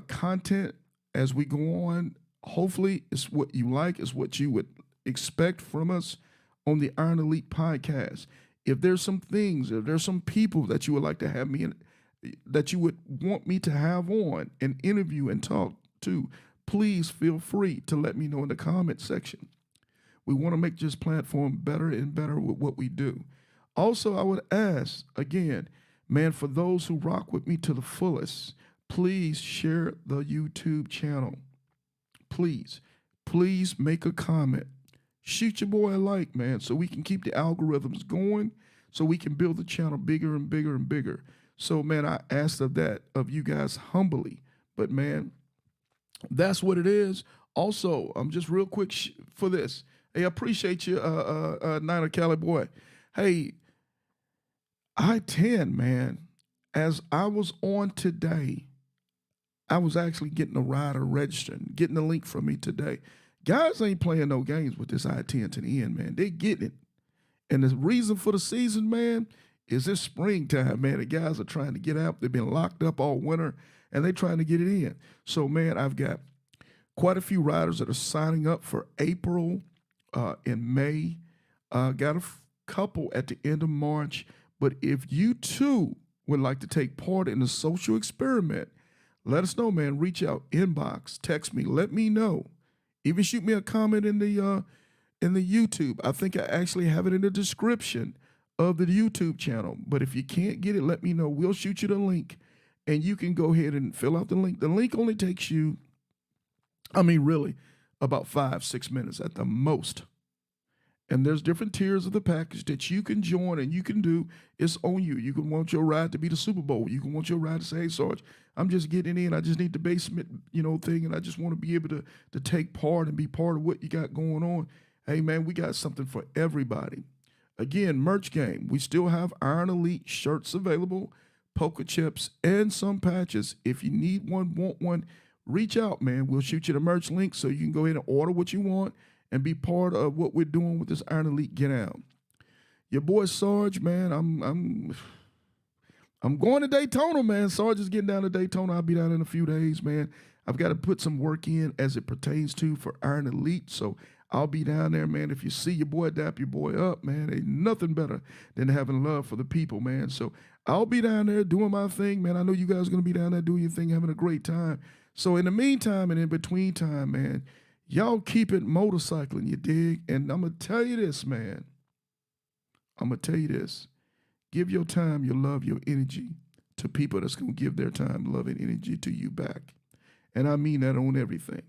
[SPEAKER 1] content as we go on. Hopefully it's what you like, it's what you would expect from us on the Iron Elite podcast. If there's some things, if there's some people that you would like to have me in, that you would want me to have on and interview and talk to, please feel free to let me know in the comment section. We want to make this platform better and better with what we do. Also, I would ask again, man, for those who rock with me to the fullest, please share the YouTube channel. Please, please make a comment. Shoot your boy a like, man, so we can keep the algorithms going, so we can build the channel bigger and bigger and bigger. So, man, I ask of you guys humbly. But, man, that's what it is. Also, I'm just real quick for this. Hey, I appreciate you, Niner Cali boy. Hey, I-10, man, as I was on today, I was actually getting a rider registering, getting a link from me today. Guys ain't playing no games with this I-10 to the end, man. They getting it. And the reason for the season, man, is it's springtime, man. The guys are trying to get out. They've been locked up all winter, and they're trying to get it in. So, man, I've got quite a few riders that are signing up for April and May. Got a couple at the end of March. But if you, too, would like to take part in the social experiment, let us know, man. Reach out, inbox, text me, let me know. Even shoot me a comment in the YouTube. I think I actually have it in the description of the YouTube channel. But if you can't get it, let me know. We'll shoot you the link, and you can go ahead and fill out the link. The link only takes you, really, about 5-6 minutes at the most. And there's different tiers of the package that you can join and you can do. It's on you. You can want your ride to be the Super Bowl. You can want your ride to say, hey, Sarge, I'm just getting in. I just need the basement, thing, and I just want to be able to take part and be part of what you got going on. Hey, man, we got something for everybody. Again, merch game. We still have Iron Elite shirts available, poker chips, and some patches. If you need one, want one, reach out, man. We'll shoot you the merch link so you can go ahead and order what you want and be part of what we're doing with this Iron Elite Get Out. Your boy Sarge, man, I'm going to Daytona, man. Sarge is getting down to Daytona. I'll be down in a few days, man. I've got to put some work in as it pertains to for Iron Elite, so I'll be down there, man. If you see your boy, dap your boy up, man. Ain't nothing better than having love for the people, man. So I'll be down there doing my thing, man. I know you guys are going to be down there doing your thing, having a great time. So in the meantime and in between time, man, y'all keep it motorcycling, you dig? And I'm going to tell you this, man. I'm going to tell you this. Give your time, your love, your energy to people that's going to give their time, love, and energy to you back. And I mean that on everything.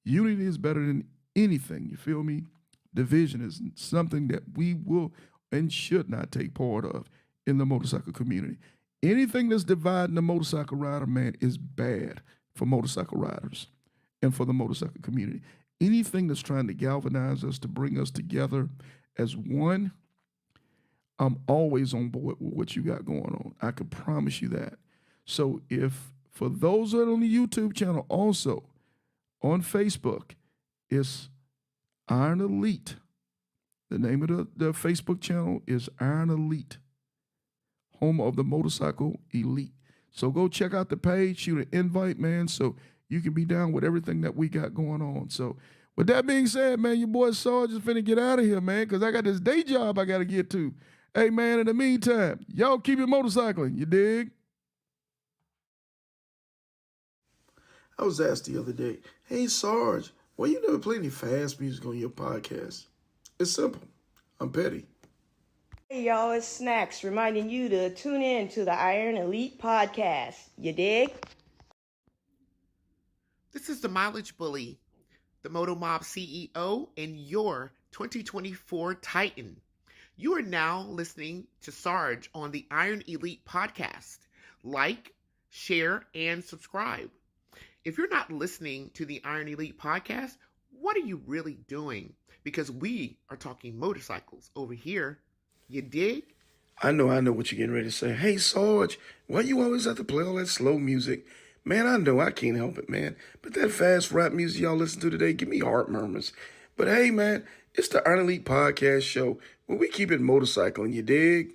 [SPEAKER 1] Unity is better than anything, you feel me? Division is something that we will and should not take part of in the motorcycle community. Anything that's dividing the motorcycle rider, man, is bad for motorcycle riders and for the motorcycle community. Anything that's trying to galvanize us, to bring us together as one, I'm always on board with what you got going on. I can promise you that. So if for those that are on the YouTube channel, also on Facebook, it's Iron Elite. The name of the Facebook channel is Iron Elite, home of the motorcycle elite. So go check out the page, shoot an invite, man, so you can be down with everything that we got going on. So with that being said, man, your boy Sarge is finna get out of here, man, because I got this day job I got to get to. Hey, man, in the meantime, y'all keep it motorcycling, you dig? I was asked the other day, hey, Sarge, why you never play any fast music on your podcast? It's simple. I'm petty.
[SPEAKER 3] Hey y'all, it's Snacks reminding you to tune in to the Iron Elite podcast. You dig?
[SPEAKER 4] This is the Mileage Bully, the Moto Mob CEO, and your 2024 Titan. You are now listening to Sarge on the Iron Elite podcast. Like, share, and subscribe. If you're not listening to the Iron Elite podcast, what are you really doing? Because we are talking motorcycles over here. You dig?
[SPEAKER 1] I know what you're getting ready to say. Hey, Sarge, why you always have to play all that slow music? Man, I know I can't help it, man. But that fast rap music y'all listen to today, give me heart murmurs. But hey, man, it's the Iron Elite Podcast Show where we keep it motorcycling, you dig?